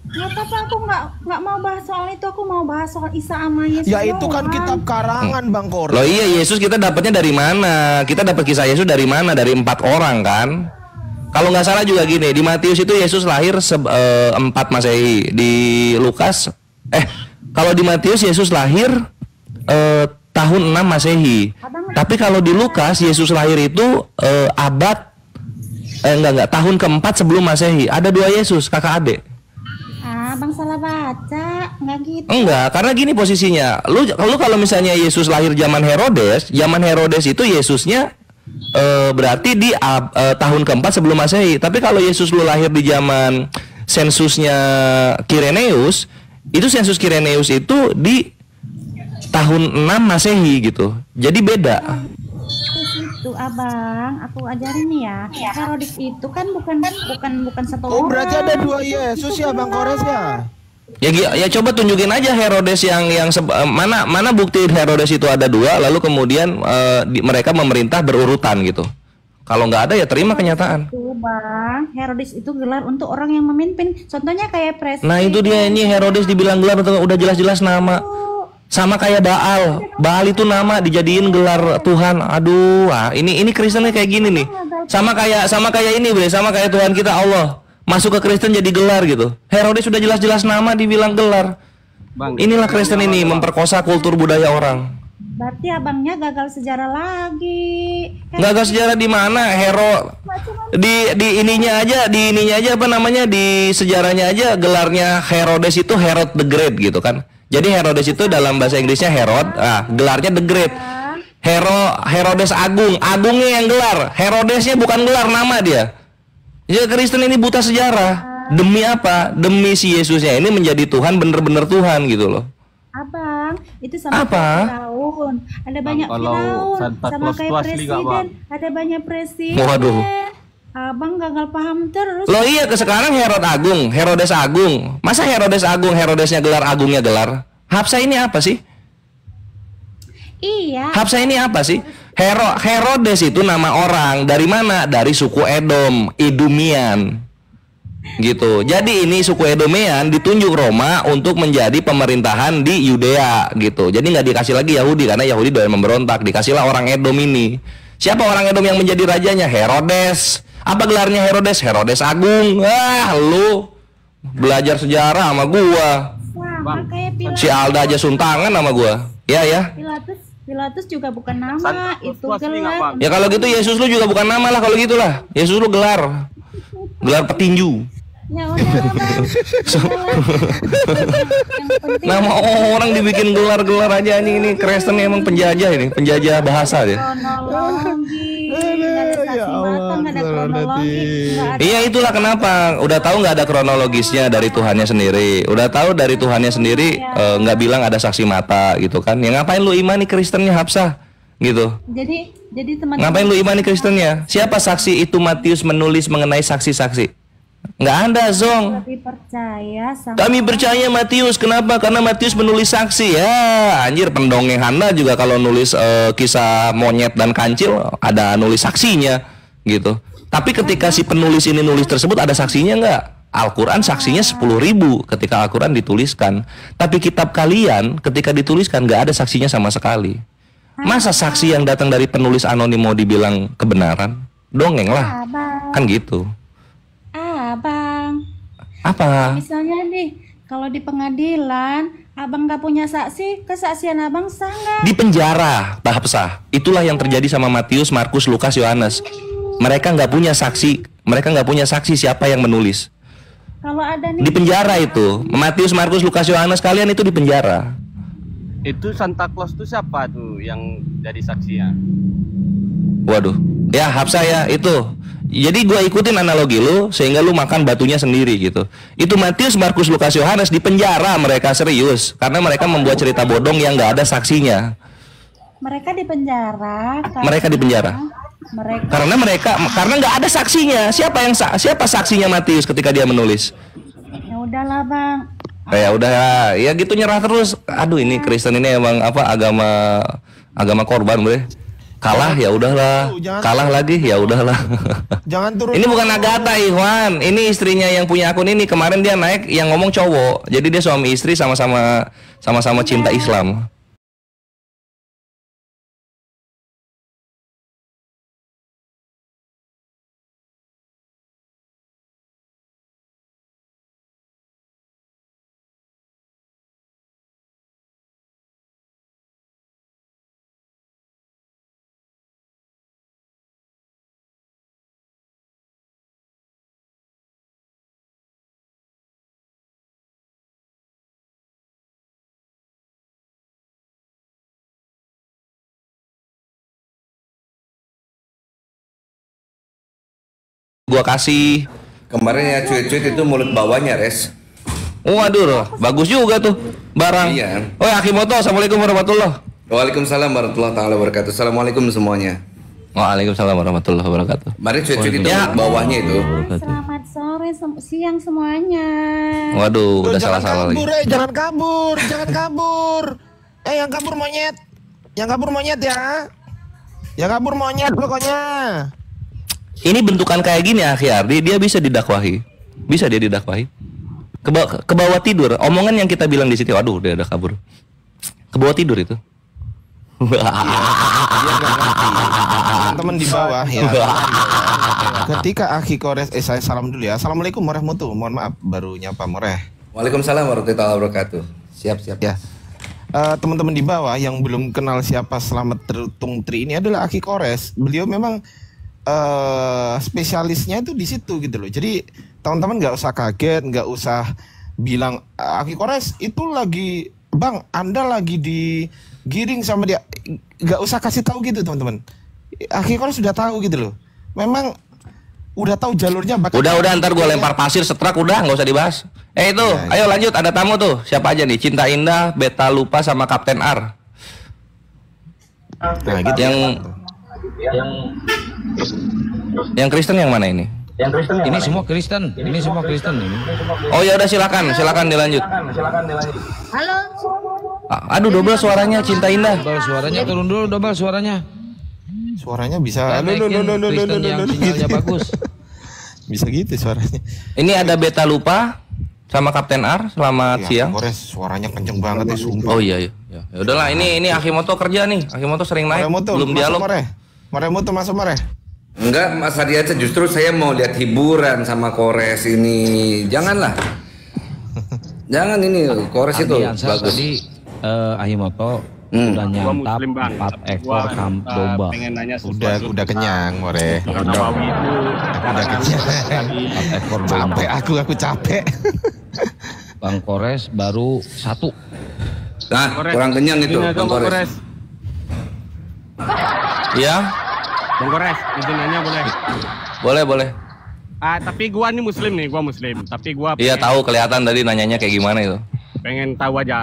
Ya, tapi aku nggak mau bahas soal itu. Aku mau bahas soal Isa sama Yesus. Ya itu kan doang. kitab karangan Bang Kores. Loh iya, Yesus kita dapatnya dari mana? Kita dapat kisah Yesus dari mana? Dari 4 orang kan? Kalau nggak salah juga gini, di Matius itu Yesus lahir 4 Masehi. Di Lukas, kalau di Matius Yesus lahir tahun 6 Masehi. Tapi kalau di Lukas Yesus lahir itu tahun keempat sebelum Masehi. Ada 2 Yesus, kakak adik. Bang salah baca, nggak gitu. Enggak, karena gini posisinya. Lu kalau misalnya Yesus lahir zaman Herodes itu Yesusnya berarti di tahun keempat sebelum Masehi. Tapi kalau Yesus lu lahir di zaman sensusnya Kireneus, itu sensus Kireneus itu di tahun 6 Masehi gitu. Jadi beda. Itu Abang, aku ajarin nih ya. Herodes itu kan bukan satu Oh orang. berarti ada 2 Yesus ya Bang Kores ya? Ya coba tunjukin aja Herodes mana bukti Herodes itu ada 2 lalu kemudian mereka memerintah berurutan gitu. Kalau nggak ada ya terima kenyataan. Itu Bang, Herodes itu gelar untuk orang yang memimpin. Contohnya kayak presiden. Nah itu dia, ini Herodes dibilang gelar udah jelas-jelas nama. Sama kayak Baal. Baal itu nama dijadiin gelar Tuhan. Aduh, ini Kristennya kayak gini nih. Sama kayak ini, Bre, sama kayak Tuhan kita Allah. Masuk ke Kristen jadi gelar gitu. Herodes sudah jelas-jelas nama dibilang gelar. Inilah Kristen ini memperkosa kultur budaya orang. Berarti abangnya gagal sejarah lagi. Gagal sejarah di mana? Di ininya aja apa namanya, di sejarahnya aja gelarnya Herodes itu Herod the Great gitu kan. Jadi Herodes itu dalam bahasa Inggrisnya Herod, gelarnya the Great. Herodes Agung, Agungnya yang gelar, Herodesnya bukan gelar nama dia. Ya Kristen ini buta sejarah. Demi apa? Demi si Yesusnya ini menjadi Tuhan, bener-bener Tuhan gitu loh. Abang, itu sama Apa? kayak Firaun. Ada banyak Kalau Firaun, Santa sama Claus kayak itu asli nggak, presiden. Bang? Ada banyak presiden. Waduh. Abang gagal paham terus. Loh iya, sekarang Herodes Agung. Masa Herodesnya gelar, Agungnya gelar? Hafsah ini apa sih? Iya. Hafsah ini apa sih? Herodes itu nama orang. Dari mana? Dari suku Edom, Idumian. Gitu. Jadi ini suku Edomian ditunjuk Roma untuk menjadi pemerintahan di Yudea gitu. Jadi nggak dikasih lagi Yahudi karena Yahudi doyan memberontak. Dikasihlah orang Edom ini. Siapa orang Edom yang menjadi rajanya? Herodes. Apa gelarnya Herodes? Herodes Agung. Lu belajar sejarah sama gua. Sama kayak Firaun. Si Alda aja suntangan sama gua. Ya. Pilatus juga bukan nama, itu gelar. Ya kalau gitu Yesus lu juga bukan nama lah kalau gitulah. Yesus lu gelar petinju. Ya udah lah, Bang. Nama orang dibikin gelar-gelar aja ini Kristen emang penjajah ini, penjajah bahasa dia. Kronologi, nggak ada saksi mata, nggak ada kronologi, nggak ada. Iya itulah kenapa. Udah tahu nggak ada kronologisnya dari Tuhannya sendiri. Udah tahu dari Tuhannya sendiri nggak bilang ada saksi mata gitu kan. Ya ngapain lu imani Kristennya Hapsah gitu? Jadi teman-teman. Ngapain lu imani Kristennya? Siapa saksi itu Matius menulis mengenai saksi-saksi? Nggak ada, Zong. Kami percaya Matius. Kenapa? Karena Matius menulis saksi. Ya, anjir pendongeng Handa juga kalau nulis kisah monyet dan kancil ada nulis saksinya gitu. Tapi ketika si penulis ini nulis tersebut ada saksinya nggak? Al-Quran saksinya 10.000 ketika Al-Quran dituliskan. Tapi kitab kalian ketika dituliskan nggak ada saksinya sama sekali. Masa saksi yang datang dari penulis anonim mau dibilang kebenaran? Dongeng lah. Kan gitu. Abang. Apa? Misalnya nih, kalau di pengadilan, abang nggak punya saksi, kesaksian abang sah nggak? Di penjara, tahap sah. Itulah yang terjadi sama Matius, Markus, Lukas, Yohanes. Mereka nggak punya saksi. Mereka nggak punya saksi siapa yang menulis. Kalau ada nih. Di penjara itu, Matius, Markus, Lukas, Yohanes kalian itu di penjara. Itu Santa Claus tuh siapa tuh yang jadi saksinya? Waduh, ya Hapsah ya itu. Jadi gue ikutin analogi lu sehingga lu makan batunya sendiri gitu. Itu Matius, Markus, Lukas, Yohanes di penjara mereka serius karena mereka membuat cerita bodong yang nggak ada saksinya. Mereka di penjara. Mereka di penjara. Karena nggak ada saksinya. Siapa saksinya Matius ketika dia menulis? Ya udahlah Bang. Ya udah ya gitu nyerah terus. Aduh ini Kristen ini emang apa agama korban bre. Kalah ya udahlah, kalah lagi ya udahlah. Jangan turun. Ini bukan Agatha Ikhwan, ini istrinya yang punya akun ini. Kemarin dia naik yang ngomong cowok. Jadi dia suami istri sama-sama cinta Islam. Gua kasih kemarin ya cuit-cuit itu mulut bawahnya res. Waduh, bagus juga tuh barang. Iya. Oh Akimoto, assalamualaikum warahmatullahi. Waalaikumsalam warahmatullahi taala wabarakatuh. Assalamualaikum semuanya. Waalaikumsalam warahmatullahi wabarakatuh. Kemarin cuit-cuit itu Ya. mulut bawahnya itu. Selamat sore, siang semuanya. Waduh, udah salah-salah lagi. Jangan kabur. Yang kabur monyet. Yang kabur monyet ya. Yang kabur monyet pokoknya. Ini bentukan kayak gini Akhi Ardi, dia bisa didakwahi. Bisa dia didakwahi. Ke bawah tidur. Omongan yang kita bilang di situ, waduh dia udah kabur. Ke bawah tidur itu. Teman di bawah ya. Ketika Akhi Kores, saya salam dulu ya. Assalamualaikum warahmatullahi wabarakatuh. Mohon maaf baru nyapa Moreh. Waalaikumsalam warahmatullahi wabarakatuh. Siap. Ya. Teman-teman di bawah yang belum kenal siapa Slamet Tung Tri ini adalah Akhi Kores. Beliau memang spesialisnya itu di situ gitu loh. Jadi teman-teman nggak usah kaget, nggak usah bilang Akhi Kores itu lagi Bang, Anda lagi digiring sama dia. Nggak usah kasih tahu gitu teman-teman. Akhi Kores sudah tahu gitu loh. Memang udah tahu jalurnya. Udah ntar gue lempar pasir setrak udah nggak usah dibahas. Itu, Ya. ayo lanjut ada tamu tuh. Siapa aja nih? Cinta Indah, Beta Lupa sama Kapten R. Nah, gitu. Yang Kristen yang mana ini? Ini semua Kristen. Ini. Oh ya udah silakan dilanjut. Halo. Aduh double suaranya Cinta Indah. Dobel suaranya turun dulu, dobel suaranya. Suaranya bisa Naikin Kristen yang sinyalnya bagus. Bisa gitu suaranya. Ini ada Beta Lupa sama Kapten R. Selamat siang. Kores suaranya kenceng banget ya sumpah. Oh iya. Ya udahlah ini Akimoto kerja nih. Akimoto sering naik. Belum dialog. Moremoto masuk More. Enggak, Mas Hadiaca, justru saya mau lihat hiburan sama Kores ini. Janganlah. Jangan ini Kores itu Adiansa bagus. tadi Ahimoto Udah Gua nyantap muslim bang. 4 ekor Gua, domba. pengen nanya sesuatu. Udah kenyang, More. Nawawi itu Udah kenyang. 4 ekor domba. Capek aku capek. Bang Kores baru 1. Nah, kurang kenyang itu, Ini Bang Bang Kores. Kores. Ya, Bang Kores, izin nanya boleh? boleh. Tapi gua nih muslim nih, gua muslim. Tapi gua Iya tahu kelihatan tadi nanyanya kayak gimana itu. pengen tahu aja.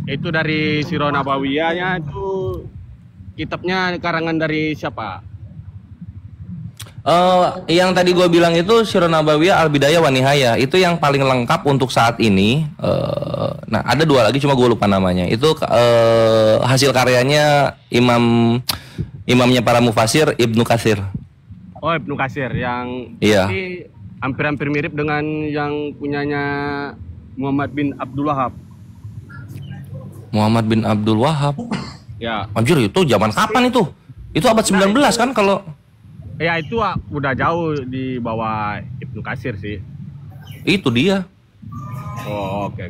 Itu dari Sirah Nabawiyahnya itu kitabnya karangan dari siapa? Yang tadi gue bilang itu Sirah Nabawiyah Al-Bidayah wa Nihayah itu yang paling lengkap untuk saat ini. Nah ada 2 lagi cuma gue lupa namanya. Itu hasil karyanya imamnya para mufasir Ibnu Katsir. Oh, Ibnu Katsir yang Iya. ini hampir-hampir mirip dengan yang punyanya Muhammad bin Abdul Wahab. Muhammad bin Abdul Wahab. Ya. Anjir itu zaman kapan itu? Itu abad 19 kan kalau Ya itu udah jauh di bawah Ibnu Katsir sih. itu dia. Oh, oke.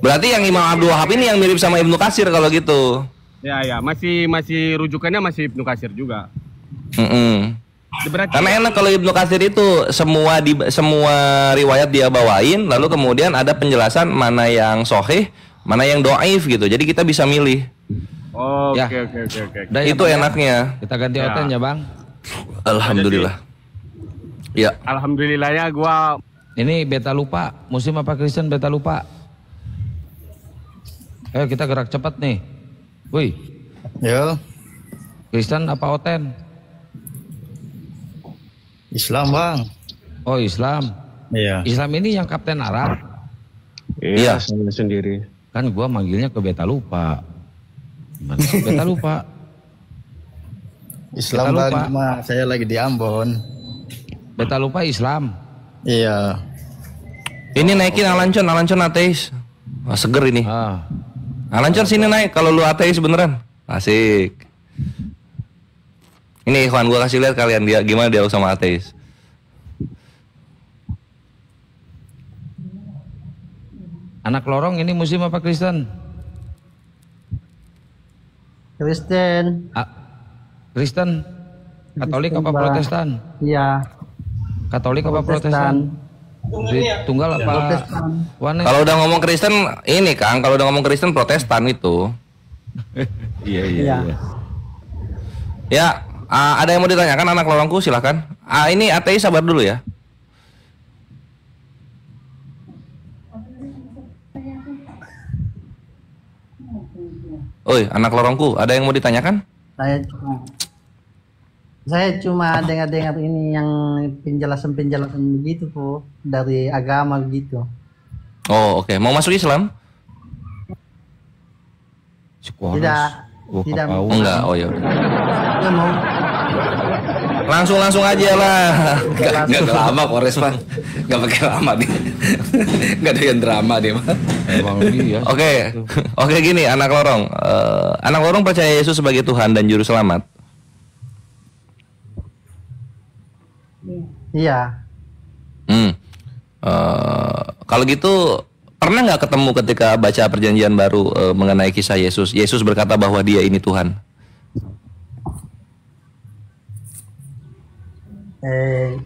Berarti yang Imam Abdul Wahab ini yang mirip sama Ibnu Katsir kalau gitu. Ya, masih rujukannya masih Ibnu Katsir juga. Berarti Karena enak kalau Ibnu Katsir itu semua riwayat dia bawain, lalu kemudian ada penjelasan mana yang sahih, mana yang dhaif gitu. Jadi kita bisa milih. Oke. Ya. Udah ya, Itu Bang, ya? enaknya. Kita ganti Ya. hotel ya Bang. Alhamdulillah. Ya. Alhamdulillah ya gua Ini beta lupa, muslim apa Kristen beta lupa. Ayo kita gerak cepat nih. Woi, Ya, Kristen apa Oten? Islam bang. Oh Islam. Iya. Islam ini yang Kapten Arab. Iya. saya sendiri. Kan gua manggilnya ke beta lupa. Gimana? Beta lupa. Islam Kita bang, lupa. cuma saya lagi di Ambon. Beta lupa Islam. Iya. Ini naikin Alancon ateis. Wah, seger ini. Alancon sini naik kalau lu ateis beneran. Asik. Ini ikhwan gua kasih lihat kalian dia gimana dialog sama ateis. Anak lorong ini muslim apa Kristen? Kristen. Kristen. Katolik apa Bang. Protestan? Iya. Katolik apa Protestan? Tunggal apa? Protestan. Wanes? Kalau udah ngomong Kristen ini Kang, kalau udah ngomong Kristen Protestan itu. Iya. Ya, ada yang mau ditanyakan anak lorongku silahkan. Ini ateis sabar dulu ya. Oi, anak lorongku, ada yang mau ditanyakan? Saya cuma dengar-dengar ini yang penjelasan-penjelasan begitu kok dari agama begitu. Oh, oke. Mau masuk Islam? Tidak. Tidak mau. Enggak, oh ya udah. Saya mau. Langsung aja lah. Enggak lama Kores Bang. Enggak pakai lama dia. Enggak ada yang drama dia Bang. Oke gini anak lorong. Anak lorong percaya Yesus sebagai Tuhan dan Juru Selamat. Iya. Kalau gitu pernah nggak ketemu ketika baca Perjanjian Baru mengenai kisah Yesus? Yesus berkata bahwa Dia ini Tuhan.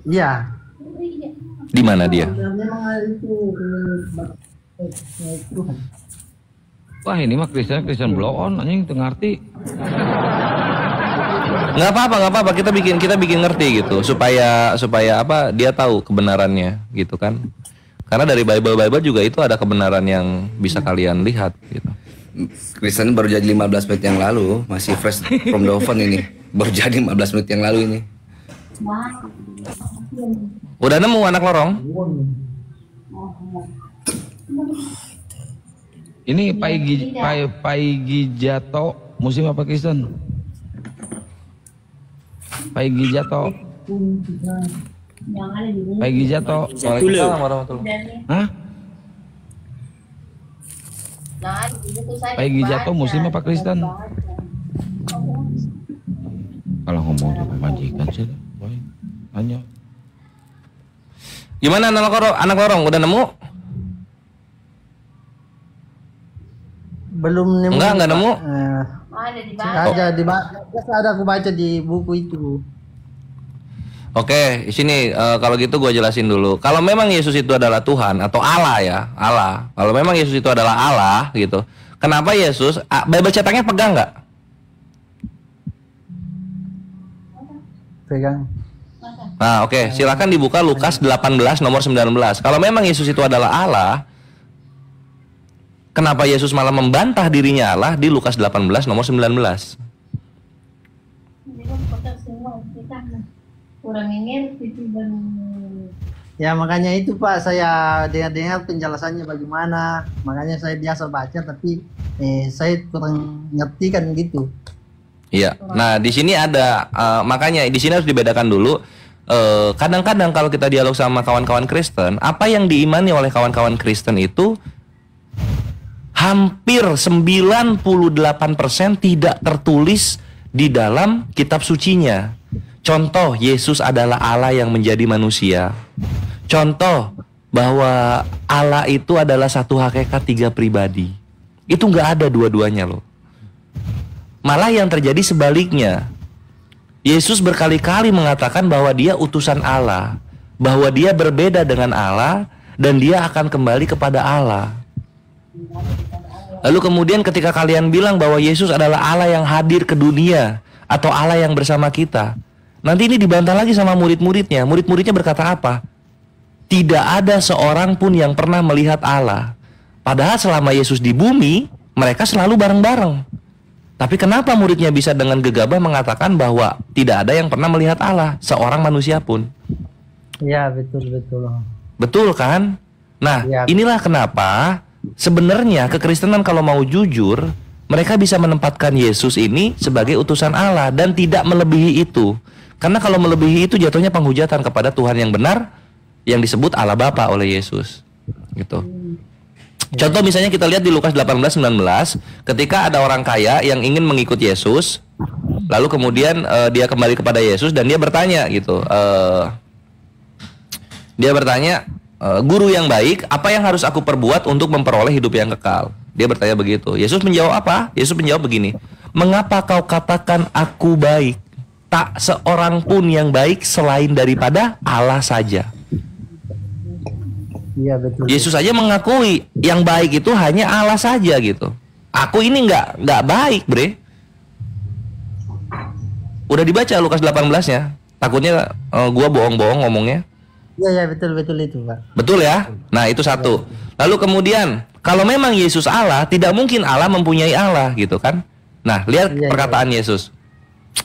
Iya. Di mana dia? Wah ini mah Kristen blow on anjing teu ngarti. Nggak apa-apa. Kita bikin ngerti gitu supaya apa? Dia tahu kebenarannya gitu kan? Karena dari Bible juga itu ada kebenaran yang bisa kalian lihat gitu. Kristen baru jadi 15 menit yang lalu, masih fresh from the oven ini. Baru jadi 15 menit yang lalu ini. Udah nemu anak lorong? Ini Paigi Jato muslim apa Kristen? Paigi Jato. Paigi Jato. Waalaikumsalam warahmatullahi. Hah? Paigi Jato muslim apa Kristen? Kalau ngomong di pemajikan sih, boy. Tanya. Gimana anak lorong? Udah nemu? belum nemu. Enggak nemu. Ada ada aku baca di buku itu. Oke, di sini kalau gitu gue jelasin dulu. Kalau memang Yesus itu adalah Tuhan atau Allah ya, Allah. Kalau memang Yesus itu adalah Allah gitu, kenapa Yesus? Bible cetaknya pegang nggak? Pegang. Nah, oke, silakan dibuka Lukas 18 nomor 19. Kalau memang Yesus itu adalah Allah, kenapa Yesus malah membantah dirinya Allah di Lukas 18 nomor 19? Ya makanya itu Pak, saya dengar penjelasannya bagaimana. Makanya saya biasa baca tapi saya kurang ngerti kan gitu. Iya. Nah, di sini ada makanya di sini harus dibedakan dulu. Kadang-kadang kalau kita dialog sama kawan-kawan Kristen, apa yang diimani oleh kawan-kawan Kristen itu hampir 98% tidak tertulis di dalam kitab sucinya. Contoh, Yesus adalah Allah yang menjadi manusia. Contoh, bahwa Allah itu adalah satu hakikat 3 pribadi. Itu nggak ada dua-duanya loh. Malah yang terjadi sebaliknya. Yesus berkali-kali mengatakan bahwa dia utusan Allah, bahwa dia berbeda dengan Allah, dan dia akan kembali kepada Allah. Lalu kemudian ketika kalian bilang bahwa Yesus adalah Allah yang hadir ke dunia, atau Allah yang bersama kita, nanti ini dibantah lagi sama murid-muridnya. Murid-muridnya berkata apa? Tidak ada seorang pun yang pernah melihat Allah. Padahal selama Yesus di bumi, mereka selalu bareng-bareng. Tapi kenapa muridnya bisa dengan gegabah mengatakan bahwa tidak ada yang pernah melihat Allah, seorang manusia pun? Iya, betul. Betul kan? Nah, ya. Inilah kenapa sebenarnya kekristenan kalau mau jujur, mereka bisa menempatkan Yesus ini sebagai utusan Allah dan tidak melebihi itu. Karena kalau melebihi itu jatuhnya penghujatan kepada Tuhan yang benar yang disebut Allah Bapa oleh Yesus. Gitu. Contoh misalnya kita lihat di Lukas 18-19, ketika ada orang kaya yang ingin mengikut Yesus, lalu kemudian dia kembali kepada Yesus dan dia bertanya gitu, dia bertanya, guru yang baik, apa yang harus aku perbuat untuk memperoleh hidup yang kekal? Dia bertanya begitu. Yesus menjawab apa? Yesus menjawab begini, mengapa kau katakan aku baik? Tak seorang pun yang baik selain daripada Allah saja. Iya betul. Yesus saja mengakui yang baik itu hanya Allah saja gitu. Aku ini nggak baik, bre. Udah dibaca Lukas 18-nya. Takutnya gua bohong-bohong ngomongnya. Iya betul itu Pak. Betul ya. Nah itu satu. Lalu kemudian kalau memang Yesus Allah, tidak mungkin Allah mempunyai Allah gitu kan. Nah lihat perkataan Yesus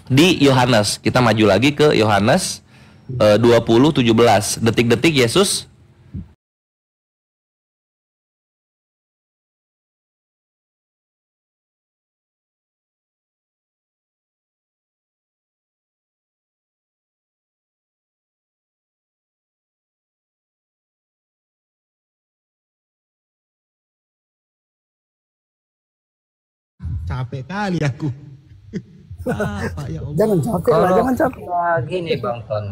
di Yohanes. Kita maju lagi ke Yohanes 20:17. Detik-detik Yesus capek kali aku. Apa, ya Allah. Jangan capek lah, jangan capek. Gini Bang Ton.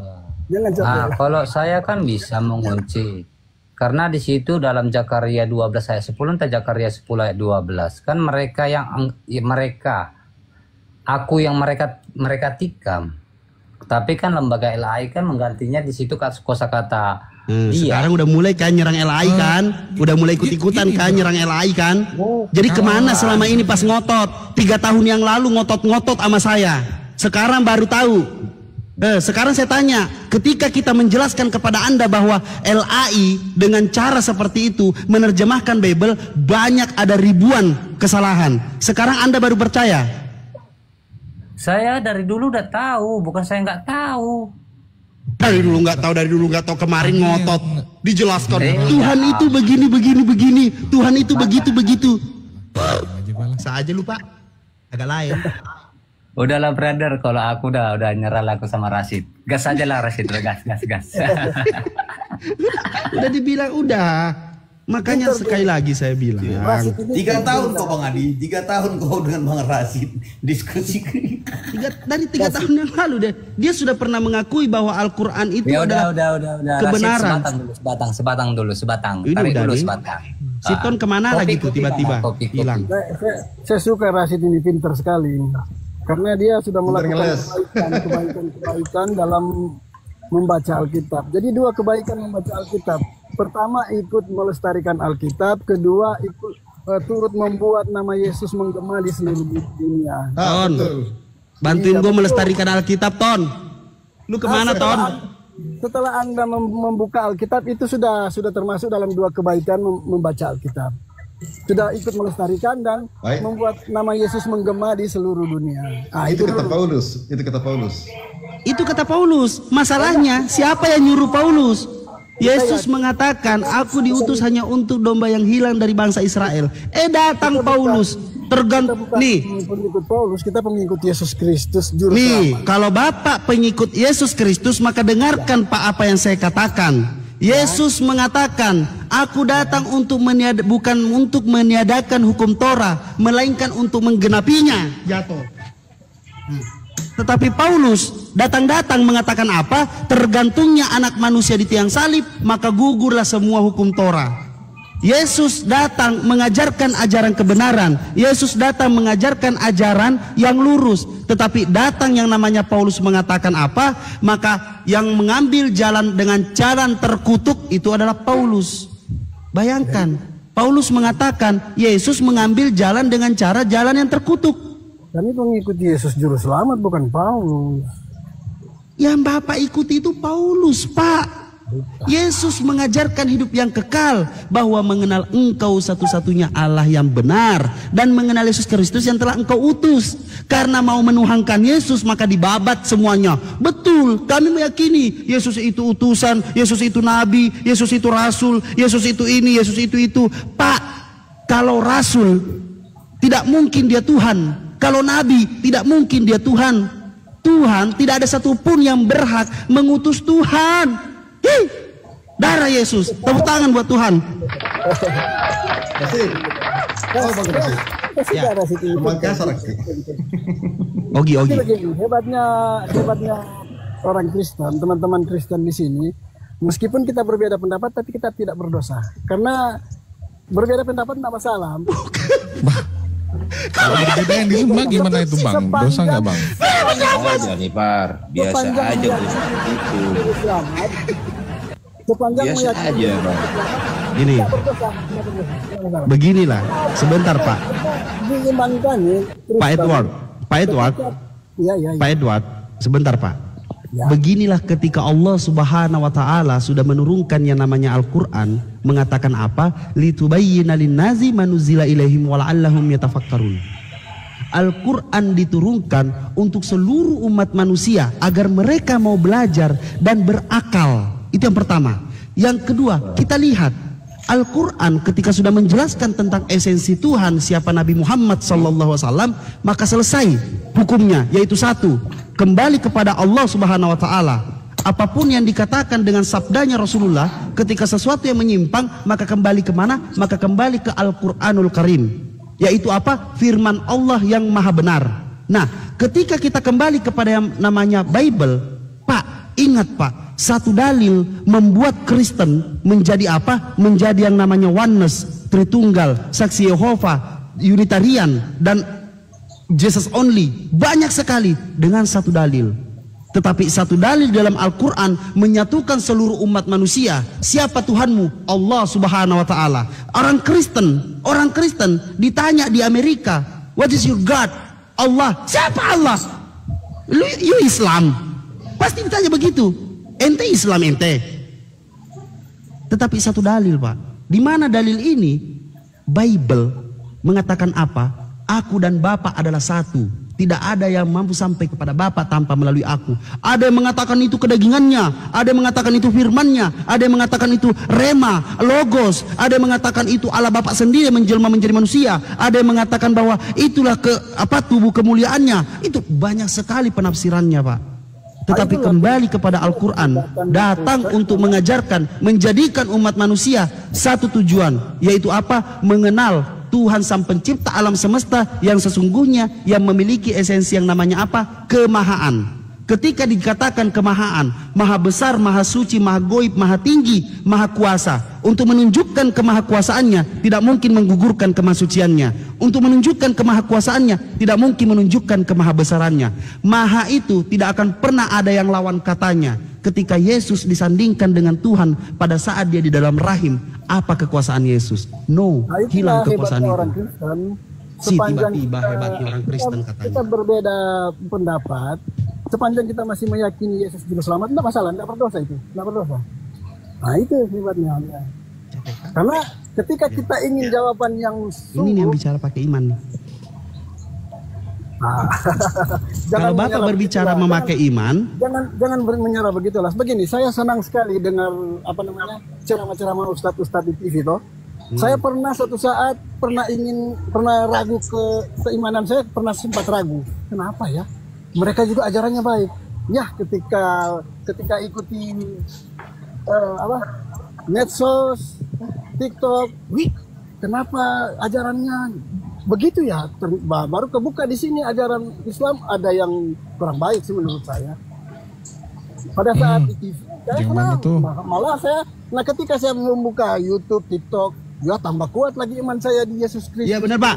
Jangan capek. Nah, kalau saya kan bisa mengunci. Karena di situ dalam Zakaria 12 ayat 10 dan Zakaria 10 ayat 12 kan mereka mereka tikam. Tapi kan lembaga LAI kan menggantinya di situ kosakata dia. Sekarang udah mulai kan nyerang LAI kan, udah mulai ikut-ikutan kan nyerang LAI kan. Jadi kemana selama ini pas ngotot? 3 tahun yang lalu ngotot-ngotot sama saya. Sekarang baru tahu. Sekarang saya tanya, ketika kita menjelaskan kepada Anda bahwa LAI dengan cara seperti itu menerjemahkan Bible banyak ada ribuan kesalahan. Sekarang Anda baru percaya? Saya dari dulu udah tahu, bukan saya nggak tahu. Dari dulu nggak tahu, kemarin ngotot dijelaskan. Tuhan itu begini. Tuhan itu begitu. Saja lupa. Agak lain. Udahlah brother, kalau aku udah nyerah laku sama Rashid. Gas aja lah Rashid, gas. Udah dibilang udah. Makanya sekali lagi saya bilang 3 tahun kok Bang Adi, 3 tahun kok dengan Bang Rashid diskusi. Dari 3 tahun yang lalu deh, dia sudah pernah mengakui bahwa Al-Quran itu ya adalah udah. kebenaran. Rashid, sebatang dulu. Ini Tarik udah dulu nih. sebatang. Siton kemana lagi tuh tiba-tiba hilang? Saya suka Rasid ini, pintar sekali. Karena dia sudah melakukan kebaikan dalam membaca Alkitab. Jadi 2 kebaikan membaca Alkitab. Pertama, ikut melestarikan Alkitab. Kedua, ikut turut membuat nama Yesus menggema di seluruh dunia. Ton, bantuin gue melestarikan Alkitab, Ton. Lu kemana, Ton? Setelah Anda membuka Alkitab, itu sudah termasuk dalam 2 kebaikan membaca Alkitab. Sudah ikut melestarikan dan membuat nama Yesus menggema di seluruh dunia. Itu kata Paulus. Itu kata Paulus. Masalahnya siapa yang nyuruh Paulus? Yesus mengatakan, aku diutus hanya untuk domba yang hilang dari bangsa Israel. Datang Paulus. Tergantung nih. Pengikut Paulus, kita pengikut Yesus Kristus. Nih, kalau Bapak pengikut Yesus Kristus, maka dengarkan Pak apa yang saya katakan. Yesus mengatakan, aku datang untuk bukan untuk meniadakan hukum Torah, melainkan untuk menggenapinya. Jatuh. Tetapi Paulus datang mengatakan apa? Tergantungnya anak manusia di tiang salib, maka gugurlah semua hukum Torah. Yesus datang mengajarkan ajaran kebenaran. Yesus datang mengajarkan ajaran yang lurus. Tetapi datang yang namanya Paulus mengatakan apa? Maka yang mengambil jalan dengan jalan terkutuk itu adalah Paulus. Bayangkan, Paulus mengatakan Yesus mengambil jalan dengan cara jalan yang terkutuk. Kami pengikut Yesus juru selamat, bukan Paulus. Yang Bapak ikuti itu Paulus, Pak. Yesus mengajarkan hidup yang kekal, bahwa mengenal engkau satu-satunya Allah yang benar, dan mengenal Yesus Kristus yang telah engkau utus. Karena mau menuhankan Yesus, maka dibabat semuanya. Betul, kami meyakini Yesus itu utusan, Yesus itu nabi, Yesus itu rasul, Yesus itu ini, Yesus itu. Pak, kalau rasul tidak mungkin dia Tuhan. Kalau nabi tidak mungkin dia Tuhan. Tuhan tidak ada satupun yang berhak mengutus Tuhan. Darah Yesus, tepuk tangan buat Tuhan. Ogi. Hebatnya orang Kristen, teman-teman Kristen di sini, meskipun kita berbeda pendapat, tapi kita tidak berdosa. Karena berbeda pendapat tidak masalah. Kalau berbeda yang di rumah gimana itu Bang? Dosa nggak Bang? Aja nih Par, biasa aja itu. Biasa aja Bang. Ini, beginilah. Sebentar Pak. Pak Edward. Sebentar Pak. Beginilah ketika Allah Subhanahu wa taala sudah menurunkan yang namanya Al-Qur'an, mengatakan apa? Litubayyina lin-nazi ma nuzila ilaihim wa la'allahum yatafakkarun. Al-Qur'an diturunkan untuk seluruh umat manusia agar mereka mau belajar dan berakal. Itu yang pertama. Yang kedua, kita lihat Al-Quran ketika sudah menjelaskan tentang esensi Tuhan, siapa Nabi Muhammad SAW, maka selesai hukumnya, yaitu 1, kembali kepada Allah Subhanahu wa taala. Apapun yang dikatakan dengan sabdanya Rasulullah, ketika sesuatu yang menyimpang, maka kembali kemana? Maka kembali ke Al-Quranul Karim, yaitu apa? Firman Allah yang maha benar. Nah, ketika kita kembali kepada yang namanya Bible, Pak, ingat Pak, satu dalil membuat Kristen menjadi apa? Menjadi yang namanya oneness, Tritunggal, Saksi Yehova, Unitarian, dan Jesus only. Banyak sekali dengan satu dalil. Tetapi satu dalil dalam Al-Quran menyatukan seluruh umat manusia. Siapa Tuhanmu? Allah Subhanahu wa taala. Orang Kristen ditanya di Amerika, what is your God? Allah. Siapa Allah? You Islam. Pasti ditanya begitu. Ente Islam ente. Tetapi satu dalil Pak. Di mana dalil ini? Bible mengatakan apa? Aku dan Bapa adalah satu. Tidak ada yang mampu sampai kepada Bapa tanpa melalui aku. Ada yang mengatakan itu kedagingannya, ada yang mengatakan itu firmannya, ada yang mengatakan itu rema, logos, ada yang mengatakan itu Allah Bapa sendiri menjelma menjadi manusia, ada yang mengatakan bahwa itulah tubuh kemuliaannya. Itu banyak sekali penafsirannya Pak. Tetapi kembali kepada Al-Quran, datang untuk mengajarkan, menjadikan umat manusia satu tujuan, yaitu apa? Mengenal Tuhan Sang Pencipta alam semesta yang sesungguhnya yang memiliki esensi yang namanya apa? Kemahaan. Ketika dikatakan kemahaan, maha besar, maha suci, maha goib, maha tinggi, maha kuasa. Untuk menunjukkan kemahakuasaannya, tidak mungkin menggugurkan kemahasuciannya. Untuk menunjukkan kemahakuasaannya, tidak mungkin menunjukkan kemahabesarannya. Maha itu tidak akan pernah ada yang lawan katanya. Ketika Yesus disandingkan dengan Tuhan pada saat dia di dalam rahim, apa kekuasaan Yesus? No, hilang kekuasaan itu. Sepanjang tiba-tiba hebatnya orang Kristen katanya. Kita berbeda pendapat, sepanjang kita masih meyakini Yesus juru selamat, tidak masalah, tidak berdosa itu, tidak berdosa. Nah itu hebatnya. Karena ketika kita ingin jawaban yang sungguh, ini yang bicara pakai iman. Kalau Bapak berbicara memakai iman, jangan menyerah begitulah. Begini, saya senang sekali dengar ceramah-ceramah ustadz-ustadz di TV toh. Saya pernah suatu saat pernah ragu ke keimanan saya, pernah sempat ragu. Kenapa ya? Mereka juga ajarannya baik. Ya, ketika ikuti medsos, TikTok, kenapa ajarannya begitu ya? Baru kebuka di sini ajaran Islam ada yang kurang baik sih menurut saya. Pada saat di TV, saya malah saya. Nah, ketika saya membuka YouTube, TikTok, ya tambah kuat lagi iman saya di Yesus Kristus. Iya benar Pak.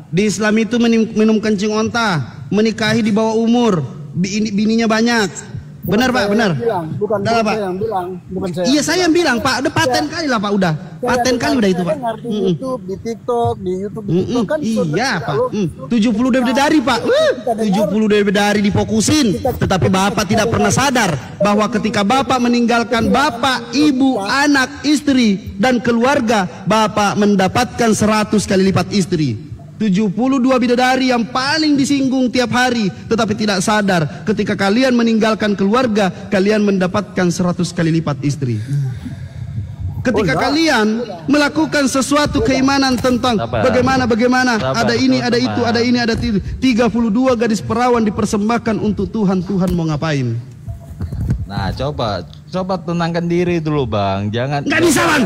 Di Islam itu minum kencing onta, menikahi di bawah umur, bininya banyak. Benar Pak, benar. Bukan saya yang bilang, bukan saya. Iya saya yang bilang Pak, udah paten kali lah Pak, udah. Paten kali udah itu Pak. Di YouTube, di TikTok, di YouTube kan. Iya Pak. 70 dari Pak. 70 dari difokusin. Tetapi Bapak tidak pernah sadar bahwa ketika Bapak meninggalkan Bapak, Ibu, anak, istri dan keluarga, Bapak mendapatkan 100 kali lipat istri. 72 bidadari yang paling disinggung tiap hari, tetapi tidak sadar ketika kalian meninggalkan keluarga, kalian mendapatkan 100 kali lipat istri. Ketika kalian melakukan sesuatu keimanan tentang bagaimana ada ini, ada itu, ada ini, ada itu, 32 gadis perawan dipersembahkan untuk Tuhan. Tuhan mau ngapain? Nah, coba tenangkan diri dulu Bang, jangan bisa Bang,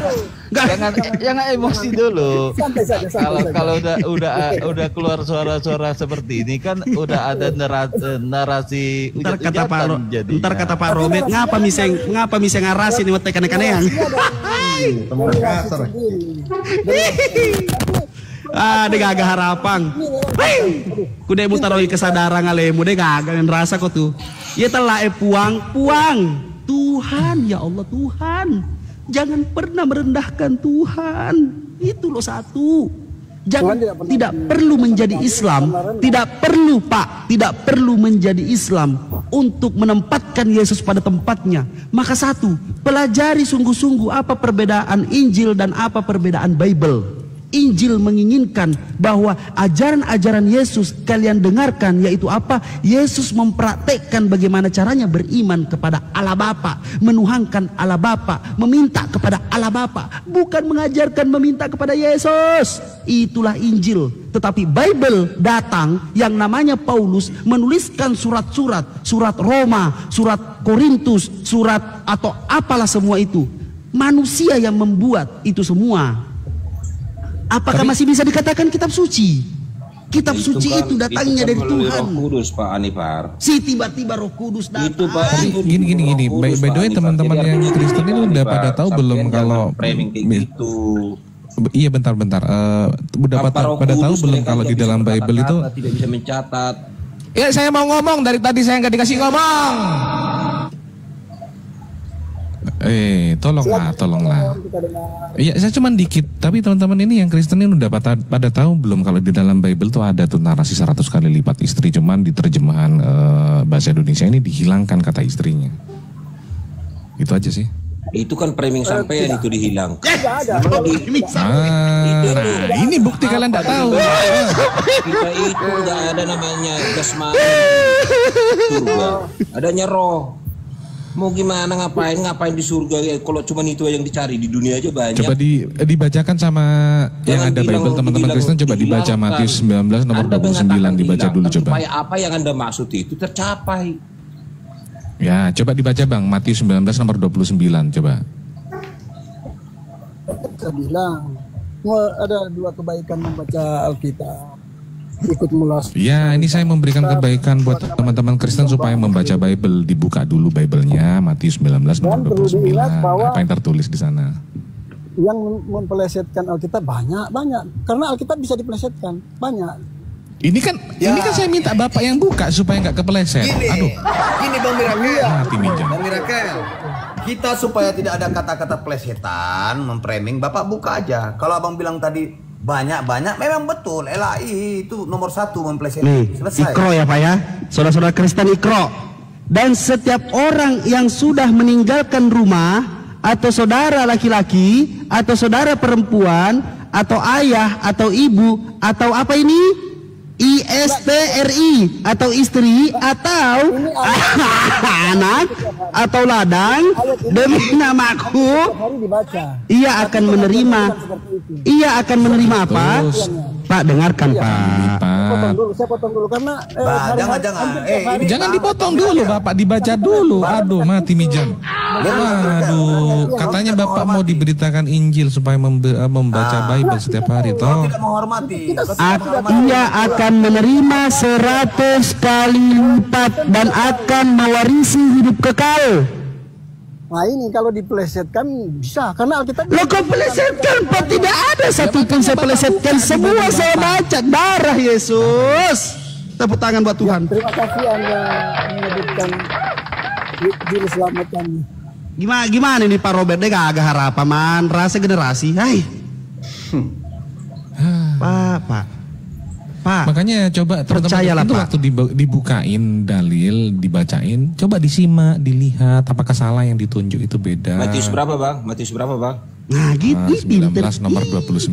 jangan emosi dulu. Kalau udah keluar suara-suara seperti ini kan udah ada narasi ntar kata Pak Robert ngapa miseng ngarasi nih tekan-tekan. Dia gagah harapan. Kude mutaroi kesadaran alemu deh gagah rasa kok tuh. Ya telah puang. Tuhan, ya Allah Tuhan. Jangan pernah merendahkan Tuhan. Itu loh satu. Jangan tidak perlu menjadi Islam, tidak perlu Pak, tidak perlu menjadi Islam untuk menempatkan Yesus pada tempatnya. Maka satu, pelajari sungguh-sungguh apa perbedaan Injil dan apa perbedaan Bible. Injil menginginkan bahwa ajaran-ajaran Yesus kalian dengarkan, yaitu apa? Yesus mempraktekkan bagaimana caranya beriman kepada Allah Bapa, menuhankan Allah Bapa, meminta kepada Allah Bapa, bukan mengajarkan meminta kepada Yesus. Itulah Injil. Tetapi Bible datang yang namanya Paulus menuliskan surat-surat, surat Roma, surat Korintus, surat atau apalah semua itu. Manusia yang membuat itu semua. Apakah masih bisa dikatakan kitab suci? Kitab suci itu datangnya dari Tuhan. Roh Kudus Pak Anifar. Si tiba-tiba Roh Kudus datang. Itu Pak. Gini. By the way teman-teman yang Kristen ini udah pada tahu belum kalau gitu. Iya bentar. Udah pada tahu belum kalau di dalam Bible itu tidak bisa mencatat. Ya saya mau ngomong dari tadi saya nggak dikasih ngomong. Tolonglah. Iya, saya cuma dikit. Tapi teman-teman ini yang Kristen ini udah pada tahu belum kalau di dalam Bible tuh ada tuh narasi 100 kali lipat istri, cuman di terjemahan bahasa Indonesia ini dihilangkan kata istrinya. Itu aja sih. Itu kan framing sampean itu dihilang. Ini bukti kalian tidak tahu. Kita itu nggak ada namanya jasmani surga, adanya roh. Mau gimana ngapain di surga kalau cuma itu yang dicari, di dunia aja banyak. Coba dibacakan sama yang ada Bible teman-teman Kristen, coba dibaca Matius 19 nomor 29, dibaca dulu coba. Supaya apa yang Anda maksud itu tercapai. Ya, coba dibaca Bang, Matius 19 nomor 29 coba. Saya bilang ada dua kebaikan membaca Alkitab. ikut mulas. Ya, ini saya memberikan kebaikan buat teman-teman Kristen supaya membaca Bible. Dibuka dulu Bible-nya, Matius 19 nomor 29. Apa yang tertulis di sana? Yang mempelesetkan Alkitab banyak. Karena Alkitab bisa dipelesetkan, banyak. Ini kan saya minta Bapak yang buka supaya nggak kepeleset. Aduh. Gini Bang Mirakel. Mati Mijang. Bang Mirakel. Kita supaya tidak ada kata-kata pelesetan, memframing, Bapak buka aja. Kalau Abang bilang tadi banyak, memang betul. LAI itu nomor 1 mempelesetan. Nih, selesai. Ikro ya Pak ya, saudara-saudara Kristen Ikro. Dan setiap orang yang sudah meninggalkan rumah, atau saudara laki-laki, atau saudara perempuan, atau ayah, atau ibu, atau apa ini? ISTRI, atau istri, atau anak, atau ladang, demi namaku, ia akan menerima apa? Pak, dengarkan Pak. Saya potong dulu karena jangan dipotong dulu Bapak, dibaca dulu. Aduh, mati Mijang. Aduh, katanya Bapak mau diberitakan Injil supaya membaca Bible setiap hari toh. Tidak menghormati. Ia akan menerima 100 kali lipat dan akan mewarisi hidup kekal. Nah ini kalau dipelesetkan bisa, karena Alkitab. Lo kok pelesetkan Pak? Tidak ada satupun saya pelesetkan, semua saya baca darah Yesus. Tepuk tangan buat Tuhan. Terima kasih Anda menyebutkan juru selamat kami. Gimana ini Pak Robert? Dia gak harapan man, rasa generasi. Hai. Pak. Makanya coba percayalah teman-teman Pak. waktu dibukain dalil, dibacain, coba disimak, dilihat apakah salah yang ditunjuk itu beda. Matius berapa Bang? Nah gitu. 19 nomor 29.